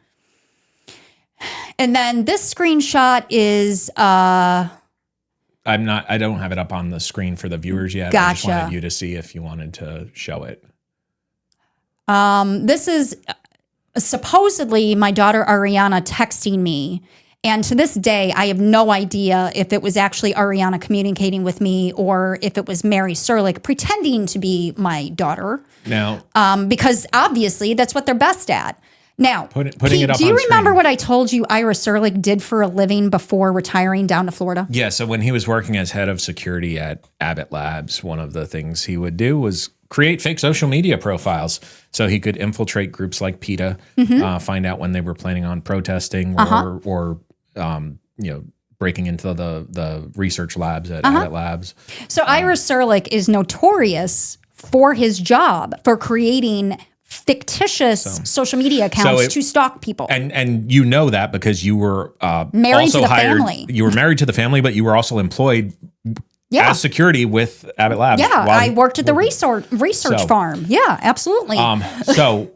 And then this screenshot is I don't have it up on the screen for the viewers yet. Gotcha. I just wanted you to see if you wanted to show it. This is supposedly my daughter Ariana texting me. And to this day, I have no idea if it was actually Ariana communicating with me or if it was Mary Serlick pretending to be my daughter. Now, because obviously that's what they're best at. Now, putting it up do you on remember screen. what I told you Ira Serlick did for a living before retiring down to Florida? Yeah, so when he was working as head of security at Abbott Labs, one of the things he would do was create fake social media profiles so he could infiltrate groups like PETA, find out when they were planning on protesting or breaking into the research labs at Abbott Labs. So Ira Serlick is notorious for his job for creating fictitious social media accounts to stalk people. And you know that because you were married also to the hired, family. You were married to the family, but you were also employed as security with Abbott Labs. Yeah, I worked at the research farm. Yeah, absolutely. So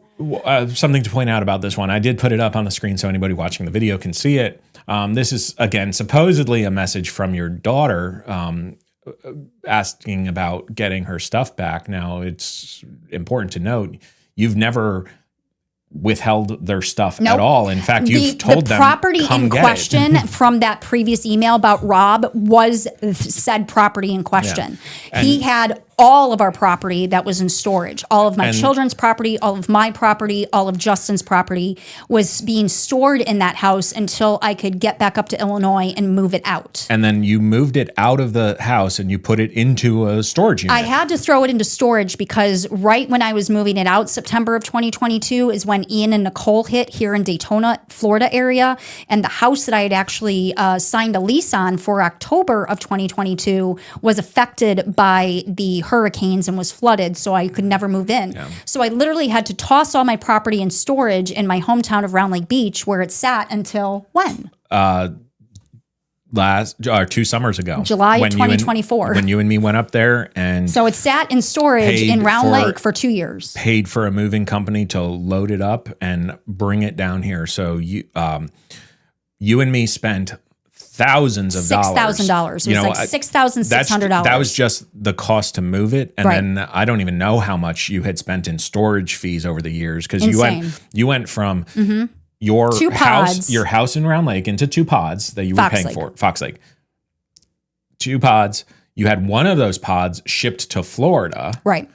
something to point out about this one, I did put it up on the screen so anybody watching the video can see it. This is, again, supposedly a message from your daughter asking about getting her stuff back. Now, it's important to note you've never withheld their stuff at all. In fact, you've told them, property come in get question it. from that previous email about Rob was said property in question. Yeah. He had all of our property that was in storage. All of my children's property, all of my property, all of Justin's property was being stored in that house until I could get back up to Illinois and move it out. And then you moved it out of the house and you put it into a storage unit. I had to throw it into storage because right when I was moving it out, September of 2022, is when Ian and Nicole hit here in Daytona, Florida area. And the house that I had actually signed a lease on for October of 2022 was affected by the hurricanes and was flooded, so I could never move in. Yeah. So I literally had to toss all my property in storage in my hometown of Round Lake Beach, where it sat until when? 2 summers ago. July of 2024. When you and me went up there, and so it sat in storage in Round Lake for 2 years. Paid for a moving company to load it up and bring it down here. So you and me spent thousands of dollars. $6,000. It was like $6,600. That was just the cost to move it, and then I don't even know how much you had spent in storage fees over the years, because you went from your house in Round Lake into 2 pods that you were paying for. Fox Lake. 2 pods. You had one of those pods shipped to Florida. Right.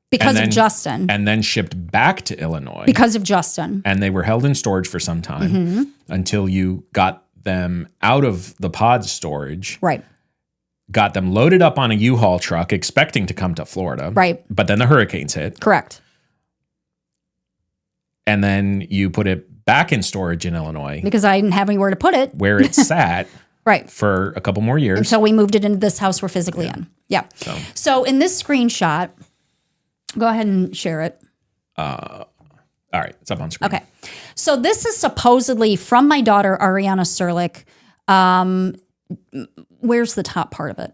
Because of Justin. And then shipped back to Illinois. Because of Justin. And they were held in storage for some time until you got them out of the pod storage. Right. Got them loaded up on a U-Haul truck expecting to come to Florida. Right. But then the hurricanes hit. Correct. And then you put it back in storage in Illinois. Because I didn't have anywhere to put it. Where it sat. Right. For a couple more years. Until we moved it into this house we're physically in. Yeah. So in this screenshot, go ahead and share it. All right, it's up on screen. Okay. So this is supposedly from my daughter, Ariana Serlick. Where's the top part of it?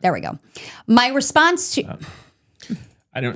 There we go. My response to...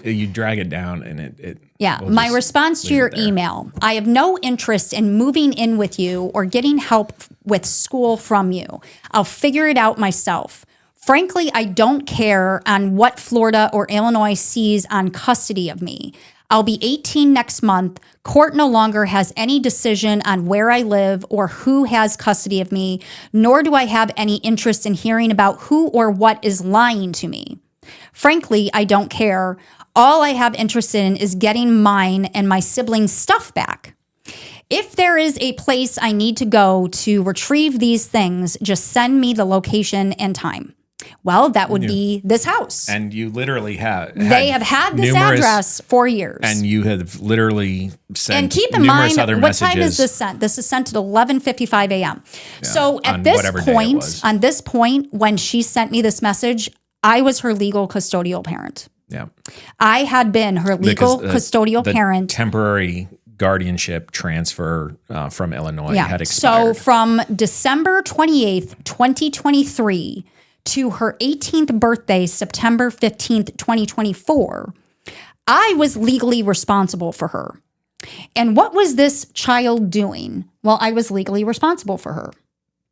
you drag it down and it my response to your email. I have no interest in moving in with you or getting help with school from you. I'll figure it out myself. Frankly, I don't care on what Florida or Illinois sees on custody of me. I'll be 18 next month. Court no longer has any decision on where I live or who has custody of me, nor do I have any interest in hearing about who or what is lying to me. Frankly, I don't care. All I have interest in is getting mine and my siblings' stuff back. If there is a place I need to go to retrieve these things, just send me the location and time. Well, that would be this house. And you literally have. They have had this address for years. And you have literally sent and keep in mind, other what messages. time is this sent? This is sent at 11:55 a.m. So at this point, when she sent me this message, I was her legal custodial parent. Yeah. I had been her legal custodial parent. Temporary guardianship transfer from Illinois had expired. So from December 28th, 2023 to her 18th birthday, September 15th, 2024, I was legally responsible for her. And what was this child doing? Well, I was legally responsible for her.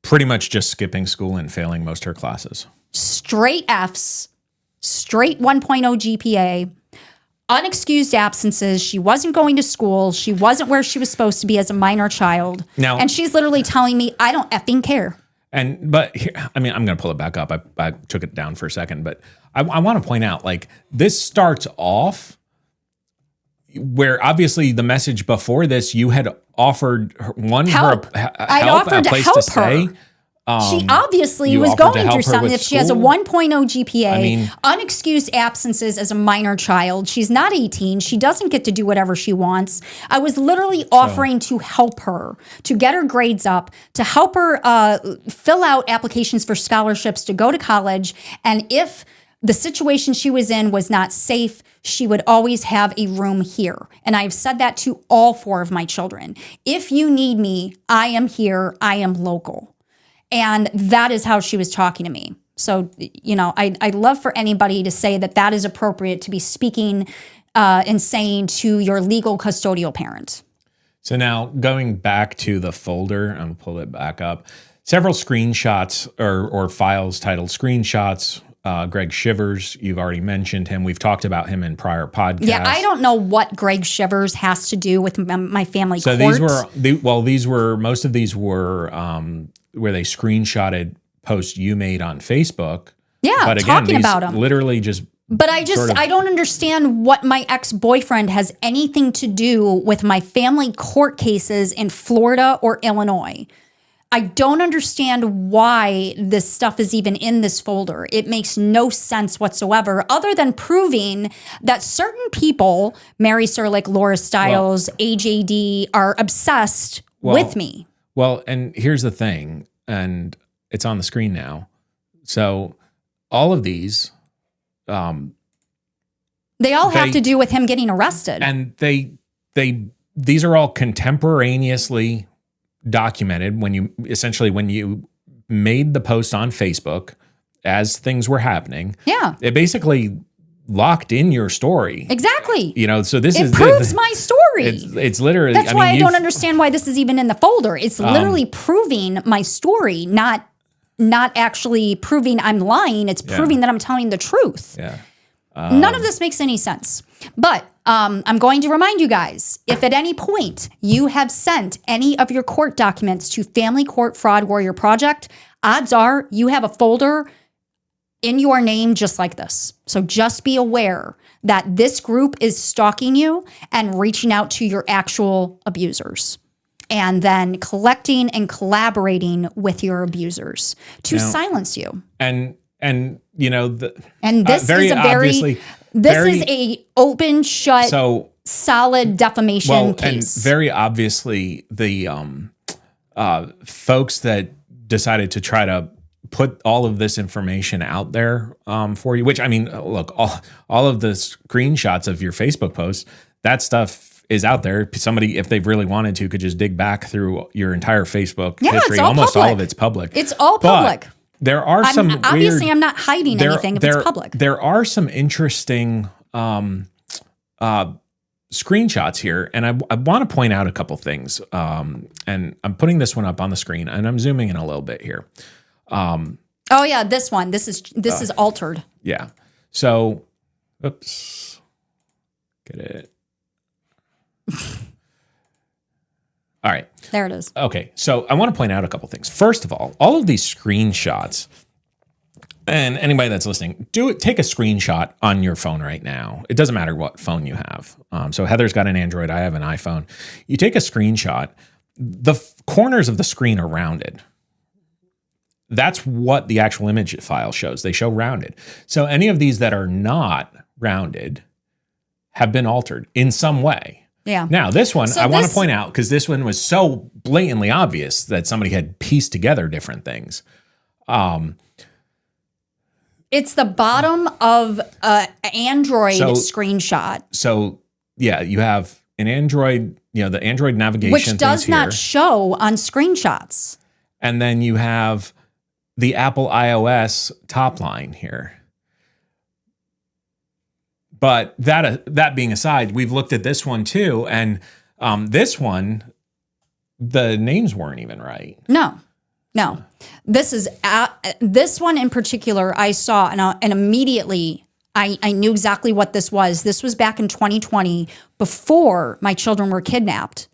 Pretty much just skipping school and failing most of her classes. Straight Fs, straight 1.0 GPA, unexcused absences. She wasn't going to school. She wasn't where she was supposed to be as a minor child. And she's literally telling me, I don't effing care. But here, I mean, I'm going to pull it back up. I took it down for a second, but I want to point out, like, this starts off where obviously the message before this, you had offered her a place to stay. She obviously was going through something. If she has a 1.0 GPA, unexcused absences as a minor child, she's not 18. She doesn't get to do whatever she wants. I was literally offering to help her, to get her grades up, to help her fill out applications for scholarships to go to college. And if the situation she was in was not safe, she would always have a room here. And I've said that to all 4 of my children. If you need me, I am here. I am local. And that is how she was talking to me. So, you know, I'd love for anybody to say that that is appropriate to be speaking and saying to your legal custodial parent. So now going back to the folder, I'm going to pull it back up. several screenshots or files titled screenshots. Greg Shivers, you've already mentioned him. We've talked about him in prior podcasts. Yeah, I don't know what Greg Shivers has to do with my family court. Most of these were where they screenshotted posts you made on Facebook. Yeah, but again, talking about him. Literally just. But I don't understand what my ex-boyfriend has anything to do with my family court cases in Florida or Illinois. I don't understand why this stuff is even in this folder. It makes no sense whatsoever, other than proving that certain people, Mary Serlick, Laura Stiles, AJD, are obsessed with me. Well, and here's the thing, and it's on the screen now. So all of these... they all have to do with him getting arrested. And these are all contemporaneously documented when you made the post on Facebook as things were happening. Yeah. It basically locked in your story. Exactly. So it proves my story. It's literally. That's why I don't understand why this is even in the folder. It's literally proving my story, not actually proving I'm lying. It's proving that I'm telling the truth. Yeah. None of this makes any sense. But I'm going to remind you guys, if at any point you have sent any of your court documents to Family Court Fraud Warrior Project, odds are you have a folder in your name just like this. So just be aware that this group is stalking you and reaching out to your actual abusers, and then collecting and collaborating with your abusers to silence you. And this is a open shut, solid defamation case. And very obviously the folks that decided to try to put all of this information out there for you, which, I mean, look, all of the screenshots of your Facebook posts, that stuff is out there. Somebody, if they've really wanted to, could just dig back through your entire Facebook history. Almost all of it's public. It's all public. But there are obviously, I'm not hiding anything if it's public. There are some interesting screenshots here, and I want to point out a couple things. And I'm putting this one up on the screen, and I'm zooming in a little bit here. Oh yeah, this one. This is altered. Yeah. So, oops. Get it. All right. There it is. Okay. So I want to point out a couple things. First of all of these screenshots, and anybody that's listening, take a screenshot on your phone right now. It doesn't matter what phone you have. So Heather's got an Android. I have an iPhone. You take a screenshot. The corners of the screen are rounded. That's what the actual image file shows. They show rounded. So any of these that are not rounded have been altered in some way. Yeah. Now, this one, I want to point out, because this one was so blatantly obvious that somebody had pieced together different things. It's the bottom of an Android screenshot. So, yeah, you have an Android, the Android navigation, which does not show on screenshots. And then you have the Apple iOS top line here. But that being aside, we've looked at this one too, and this one, the names weren't even right. No. This one in particular, I saw and immediately I knew exactly what this was. This was back in 2020, before my children were kidnapped,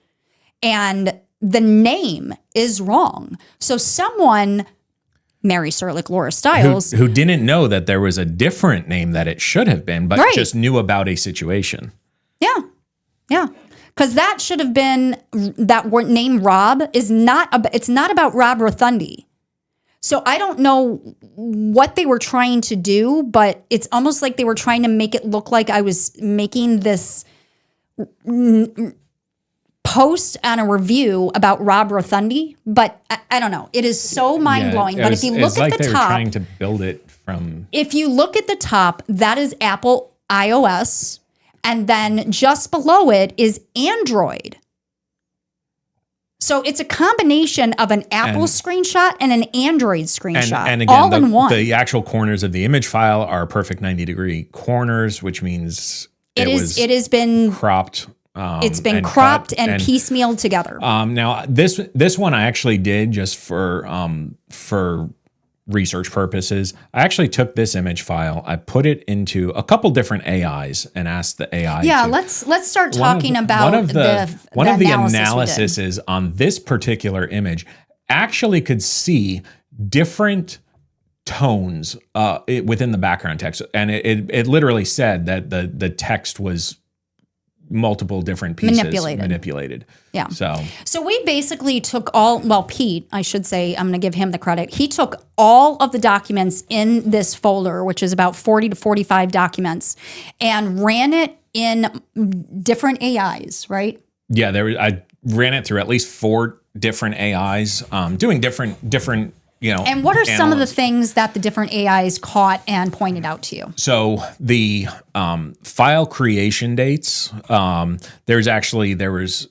and the name is wrong. So someone, Mary Serlick, Laura Stiles, who didn't know that there was a different name that it should have been, but just knew about a situation. Yeah. Because that should have been, that word name Rob it's not about Rob Rotundi. So I don't know what they were trying to do, but it's almost like they were trying to make it look like I was making this post on a review about Rob Rotundi, but I don't know. It is so mind-blowing. But if you look at the top, were trying to build it from. If you look at the top, that is Apple iOS, and then just below it is Android. So it's a combination of an Apple screenshot and an Android screenshot, and again, all in one. The actual corners of the image file are perfect 90-degree corners, which means it has been cropped It's been and cropped cut and piecemealed together. Now this one I actually did just for research purposes. I actually took this image file, I put it into a couple different AIs and asked the AI. Yeah, let's start talking about one of the analysis analyses on this particular image actually could see different tones within the background text, and it literally said that the text was multiple different pieces manipulated. Yeah. So we basically took Pete, I should say, I'm going to give him the credit. He took all of the documents in this folder, which is about 40 to 45 documents, and ran it in different AIs, right? Yeah, I ran it through at least 4 different AIs, doing different And what are some of the things that the different AIs caught and pointed out to you? So the file creation dates, there was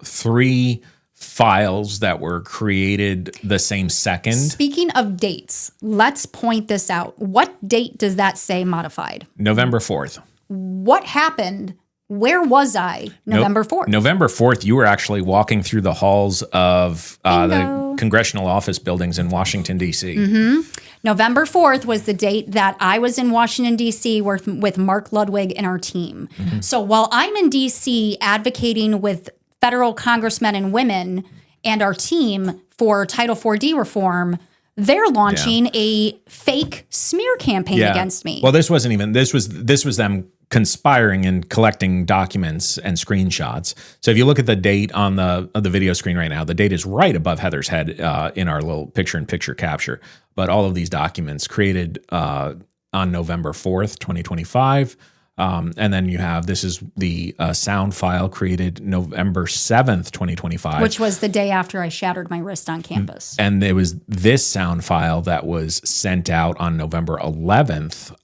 3 files that were created the same second. Speaking of dates, let's point this out. What date does that say modified? November 4th. What happened? Where was I November 4th? November 4th, you were actually walking through the halls of the congressional office buildings in Washington, D.C. Mm-hmm. November 4th was the date that I was in Washington, D.C. with Mark Ludwig and our team. Mm-hmm. So while I'm in D.C. advocating with federal congressmen and women and our team for Title 4D reform, they're launching a fake smear campaign against me. Well, this wasn't even, this was them conspiring and collecting documents and screenshots. So if you look at the date on the video screen right now, the date is right above Heather's head in our little picture-in-picture capture. But all of these documents created on November 4th, 2025. And then you have, this is the sound file created November 7th, 2025. Which was the day after I shattered my wrist on campus. And there was this sound file that was sent out on November 11th,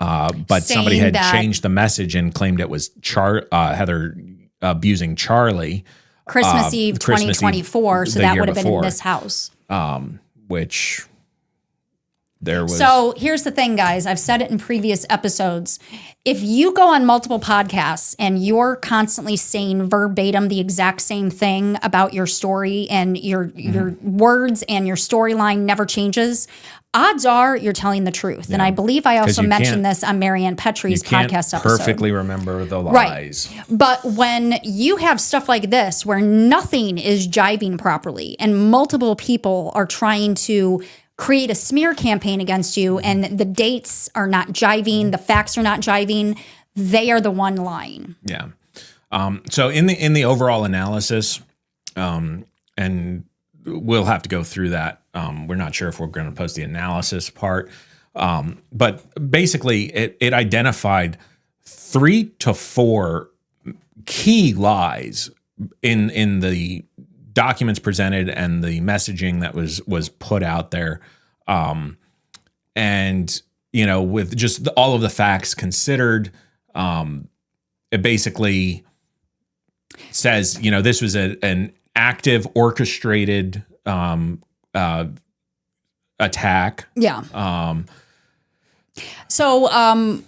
but somebody had changed the message and claimed it was Heather abusing Charlie. Christmas Eve 2024, so that would have been in this house. Which... There was. So here's the thing, guys. I've said it in previous episodes. If you go on multiple podcasts and you're constantly saying verbatim the exact same thing about your story and your words and your storyline never changes, odds are you're telling the truth. Yeah. And I believe I also mentioned this on Marianne Petrie's podcast episode. Perfectly remember the lies. Right. But when you have stuff like this where nothing is jiving properly and multiple people are trying to create a smear campaign against you and the dates are not jiving, the facts are not jiving, they are the one lying. Yeah. So in the overall analysis, and we'll have to go through that. We're not sure if we're going to post the analysis part. But basically it identified 3 to 4 key lies in the documents presented and the messaging that was put out there. And, with just all of the facts considered, it basically says, this was an active orchestrated, attack. Yeah. So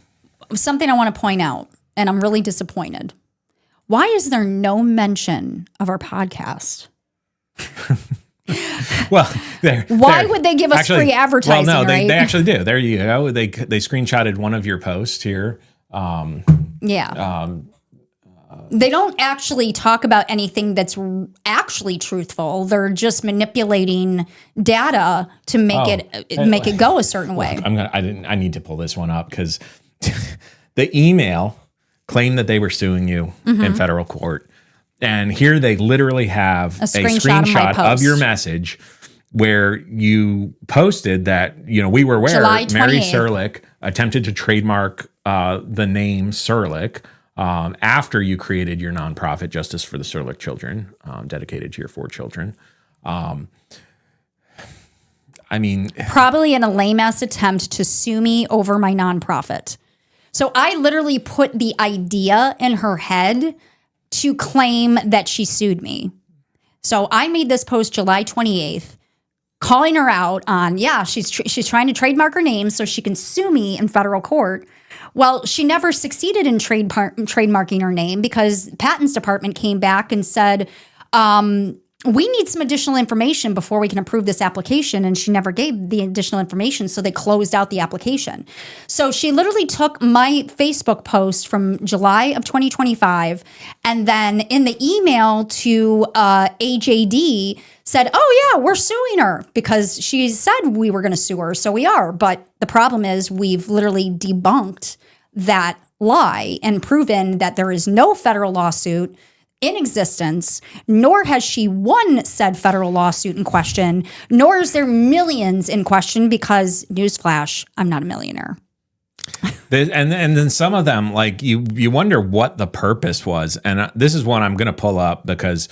something I want to point out, and I'm really disappointed. Why is there no mention of our podcast? Well, why would they give us free advertising? Well, no, right? they actually do. There you go. They screenshotted one of your posts here. They don't actually talk about anything that's actually truthful. They're just manipulating data to make it go a certain way. I need to pull this one up because the email claimed that they were suing you in federal court. And here they literally have a screenshot of your message where you posted that, we were aware Mary Serlick attempted to trademark the name Serlick after you created your nonprofit, Justice for the Serlick Children, dedicated to your 4 children. Probably in a lame-ass attempt to sue me over my nonprofit. So I literally put the idea in her head to claim that she sued me. So I made this post July 28th, calling her out on, she's trying to trademark her name so she can sue me in federal court. Well, she never succeeded in trademarking her name because Patents Department came back and said, we need some additional information before we can approve this application. And she never gave the additional information, so they closed out the application. So she literally took my Facebook post from July of 2025, and then in the email to AJD said, oh yeah, we're suing her because she said we were going to sue her. So we are. But the problem is we've literally debunked that lie and proven that there is no federal lawsuit in existence, nor has she won said federal lawsuit in question, nor is there millions in question because, newsflash, I'm not a millionaire. And then some of them, like you wonder what the purpose was. And this is one I'm going to pull up because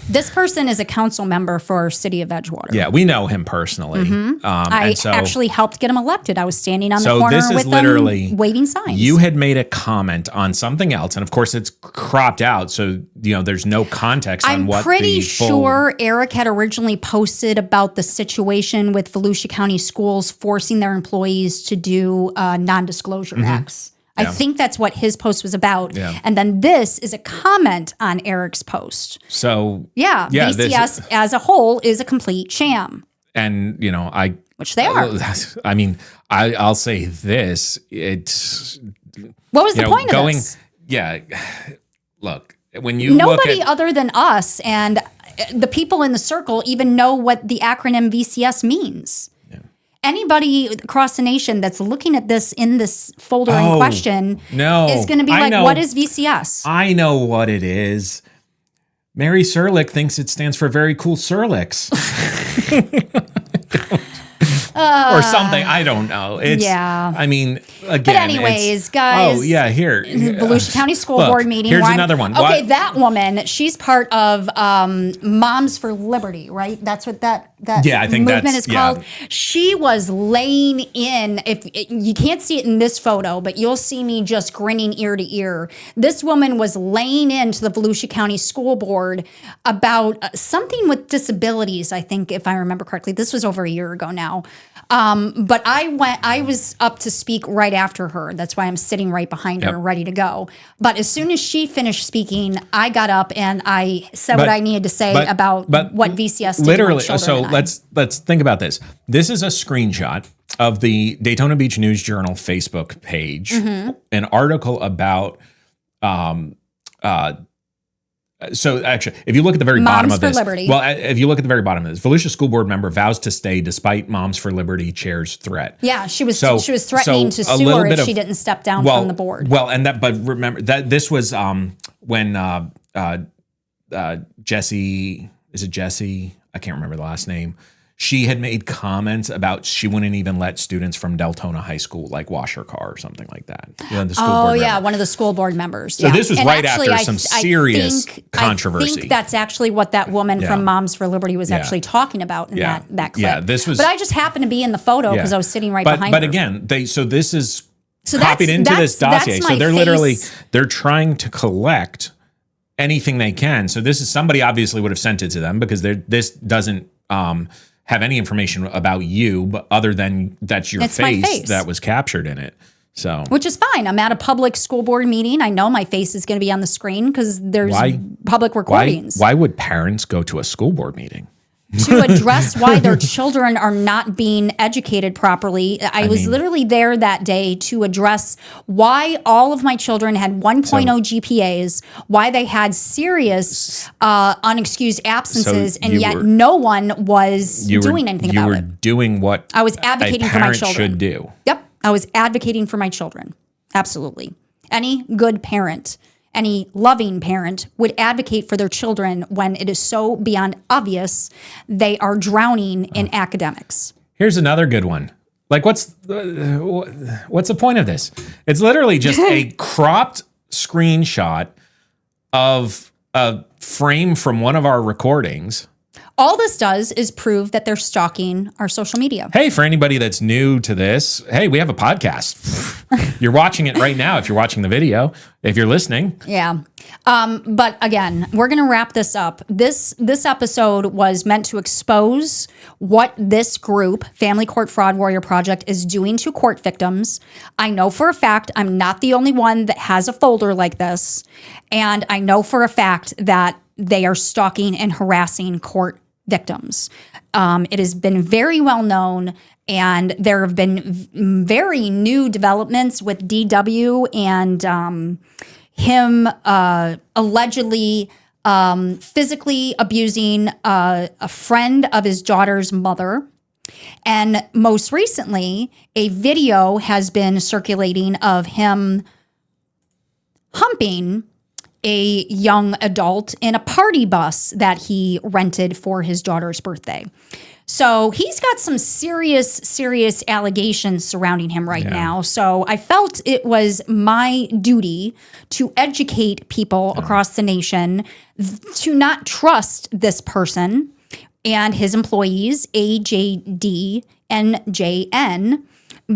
this person is a council member for City of Edgewater. Yeah, we know him personally. I actually helped get him elected. I was standing on the corner with them, waving signs. You had made a comment on something else, and of course it's cropped out, so there's no context on what. I'm pretty sure Eric had originally posted about the situation with Volusia County Schools forcing their employees to do non-disclosure acts. I think that's what his post was about. Yeah. And then this is a comment on Eric's post. So, VCS as a whole is a complete sham. And, which they are. I mean, I'll say this. It's. What was the point of this? Yeah. Look, when you Nobody other than us and the people in the circle even know what the acronym VCS means. Anybody across the nation that's looking at this in this folder in question is going to be like, what is VCS? I know what it is. Mary Serlick thinks it stands for very cool Serlicks. Or something. I don't know. I mean, again. But anyways, guys. Oh, yeah, here. Volusia County School Board meeting. Here's another one. Okay, that woman, she's part of Moms for Liberty, right? That's what that I think movement is called. She was laying in, if you can't see it in this photo, but you'll see me just grinning ear to ear. This woman was laying into the Volusia County School Board about something with disabilities, I think, if I remember correctly. This was over a year ago now. But I was up to speak right after her. That's why I'm sitting right behind her, ready to go. But as soon as she finished speaking, I got up and I said what I needed to say about what VCS did to my children. So let's think about this. This is a screenshot of the Daytona Beach News Journal Facebook page, an article about so actually, if you look at the very bottom of this, if you look at the very bottom of this, Volusia School Board member vows to stay despite Moms for Liberty chair's threat. Yeah, she was threatening to sue her if she didn't step down from the board. But remember that this was when Jesse, is it Jesse? I can't remember the last name. She had made comments about she wouldn't even let students from Deltona High School wash her car or something like that. The school board member. One of the school board members. So this was after some serious controversy. I think that's actually what that woman from Moms for Liberty was actually talking about in that clip. Yeah, this was. But I just happened to be in the photo because I was sitting behind her. But again, this is copied into this dossier. So they're trying to collect anything they can. So this is somebody obviously would have sent it to them because this doesn't have any information about you, but other than that's your face that was captured in it. So, which is fine. I'm at a public school board meeting. I know my face is going to be on the screen because there's public recordings. Why would parents go to a school board meeting? To address why their children are not being educated properly. I was literally there that day to address why all of my children had 1.0 GPAs, why they had serious unexcused absences, and yet no one was doing anything about it. You were doing what I was advocating for my children should do. Yep, I was advocating for my children. Absolutely. Any good parent, any loving parent would advocate for their children when it is so beyond obvious they are drowning in academics. Here's another good one. What's the point of this? It's literally just a cropped screenshot of a frame from one of our recordings. All this does is prove that they're stalking our social media. Hey, for anybody that's new to this, hey, we have a podcast. You're watching it right now if you're watching the video, if you're listening. Yeah. But again, we're going to wrap this up. This episode was meant to expose what this group, Family Court Fraud Warrior Project, is doing to court victims. I know for a fact I'm not the only one that has a folder like this. And I know for a fact that they are stalking and harassing court victims. It has been very well known. And there have been very new developments with DW and him allegedly physically abusing a friend of his daughter's mother. And most recently, a video has been circulating of him humping a young adult in a party bus that he rented for his daughter's birthday. So he's got some serious allegations surrounding him right now. So I felt it was my duty to educate people across the nation to not trust this person and his employees, AJD and JN,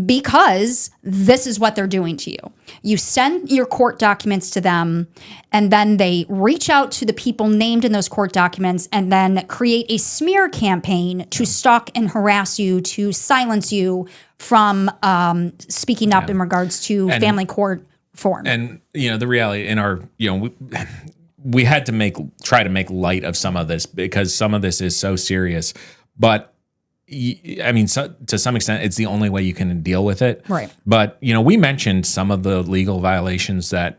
because this is what they're doing to you. You send your court documents to them, and then they reach out to the people named in those court documents and then create a smear campaign to stalk and harass you, to silence you from speaking up in regards to family court reform. And, the reality in our, we had to try to make light of some of this because some of this is so serious. But to some extent, it's the only way you can deal with it. Right. But, we mentioned some of the legal violations that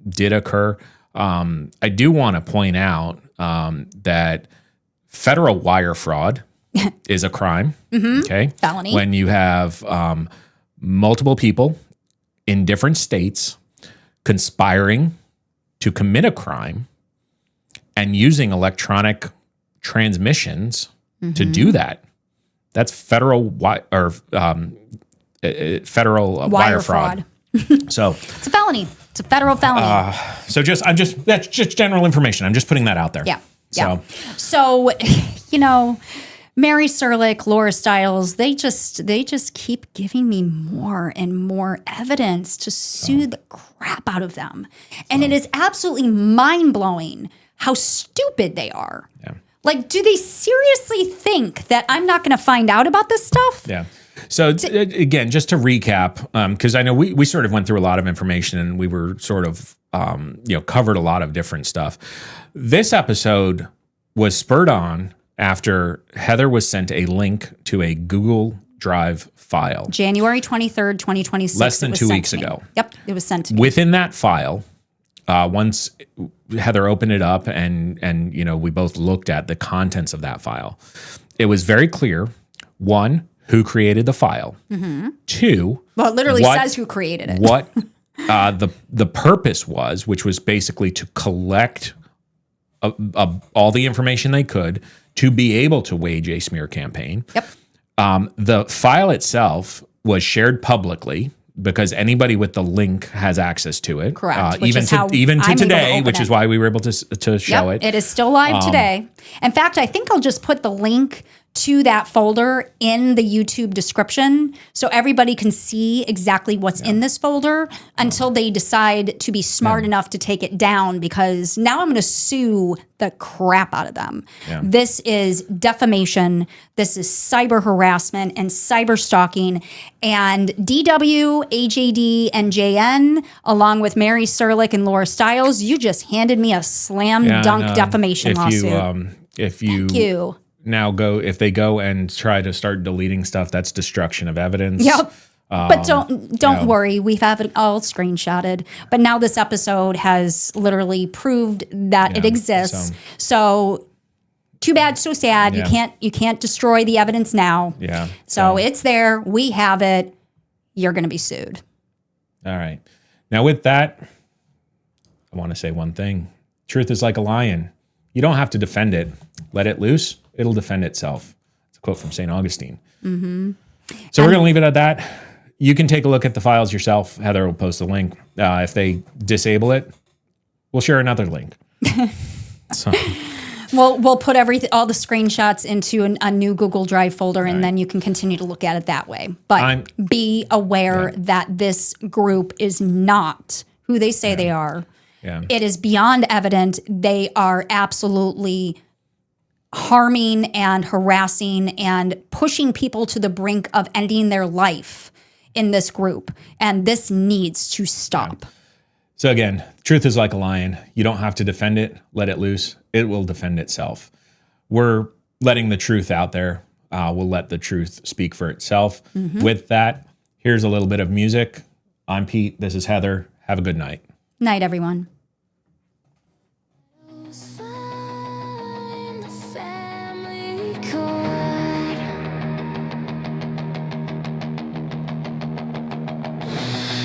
did occur. I do want to point out that federal wire fraud is a crime. Okay. Felony. When you have multiple people in different states conspiring to commit a crime and using electronic transmissions to do that. That's federal wire fraud. So it's a felony. It's a federal felony. That's just general information. I'm just putting that out there. Yeah. So, Mary Serlick, Laura Stiles, they just keep giving me more and more evidence to sue the crap out of them. And it is absolutely mind-blowing how stupid they are. Yeah. Like, do they seriously think that I'm not going to find out about this stuff? Yeah. So again, just to recap, because I know we sort of went through a lot of information and we were sort of, covered a lot of different stuff. This episode was spurred on after Heather was sent a link to a Google Drive file. January 23rd, 2026. Less than 2 weeks ago. Yep, it was sent to me. Within that file, once Heather opened it up and we both looked at the contents of that file, it was very clear, one, who created the file. Mm-hmm. Two, well, it literally says who created it. What the purpose was, which was basically to collect all the information they could to be able to wage a smear campaign. Yep. The file itself was shared publicly because anybody with the link has access to it. Correct. Even to today, which is why we were able to show it. It is still live today. In fact, I think I'll just put the link to that folder in the YouTube description so everybody can see exactly what's in this folder until they decide to be smart enough to take it down, because now I'm going to sue the crap out of them. Yeah. This is defamation. This is cyber harassment and cyber stalking. And DW, AJD, and JN, along with Mary Serlick and Laura Stiles, you just handed me a slam dunk defamation lawsuit. Thank you. Now if they go and try to start deleting stuff, that's destruction of evidence. Yep. But don't worry, we have it all screenshotted. But now this episode has literally proved that it exists. So too bad, so sad. Yeah. You can't destroy the evidence now. Yeah. So it's there. We have it. You're going to be sued. All right. Now with that, I want to say one thing. Truth is like a lion. You don't have to defend it. Let it loose. It'll defend itself. It's a quote from St. Augustine. Mm-hmm. So we're going to leave it at that. You can take a look at the files yourself. Heather will post a link. If they disable it, we'll share another link. So. We'll put all the screenshots into a new Google Drive folder, and then you can continue to look at it that way. But be aware that this group is not who they say they are. Yeah. It is beyond evident they are absolutely harming and harassing and pushing people to the brink of ending their life in this group. And this needs to stop. Yeah. So again, truth is like a lion. You don't have to defend it. Let it loose. It will defend itself. We're letting the truth out there. We'll let the truth speak for itself. With that, here's a little bit of music. I'm Pete. This is Heather. Have a good night. Night, everyone.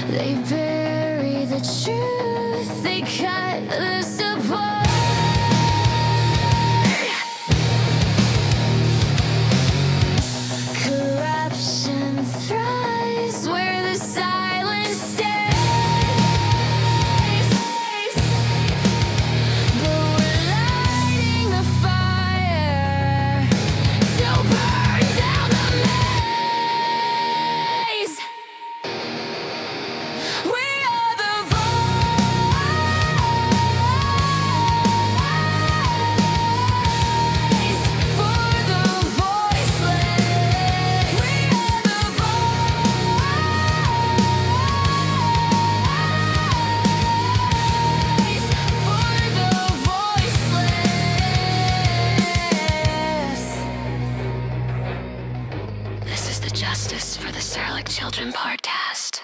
They bury the truth, they cut the support. Corruption thrives where the silence stays. But we're lighting the fire to burn down the maze. We are the voice for the voiceless. We are the voice for the voiceless. This is the Justice for the Serlick Children podcast.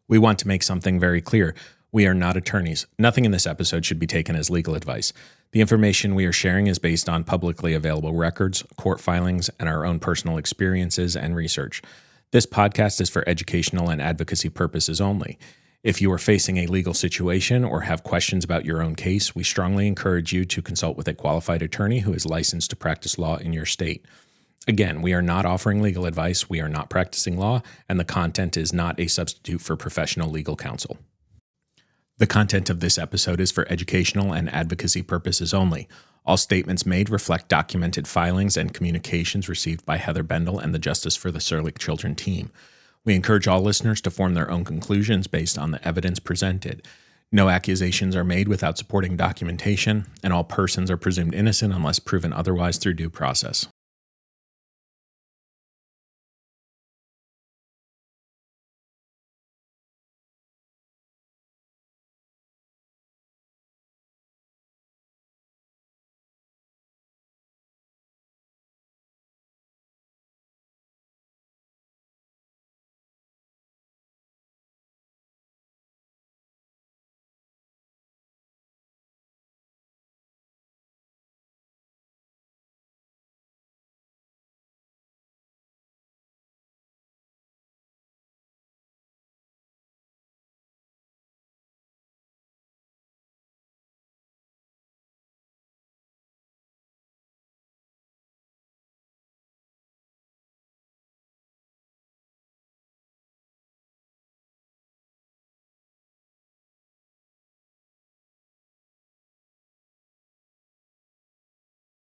We want to make something very clear. We are not attorneys. Nothing in this episode should be taken as legal advice. The information we are sharing is based on publicly available records, court filings, and our own personal experiences and research. This podcast is for educational and advocacy purposes only. If you are facing a legal situation or have questions about your own case, we strongly encourage you to consult with a qualified attorney who is licensed to practice law in your state. Again, we are not offering legal advice, we are not practicing law, and the content is not a substitute for professional legal counsel. The content of this episode is for educational and advocacy purposes only. All statements made reflect documented filings and communications received by Heather Bendel and the Justice for the Serlick Children team. We encourage all listeners to form their own conclusions based on the evidence presented. No accusations are made without supporting documentation, and all persons are presumed innocent unless proven otherwise through due process.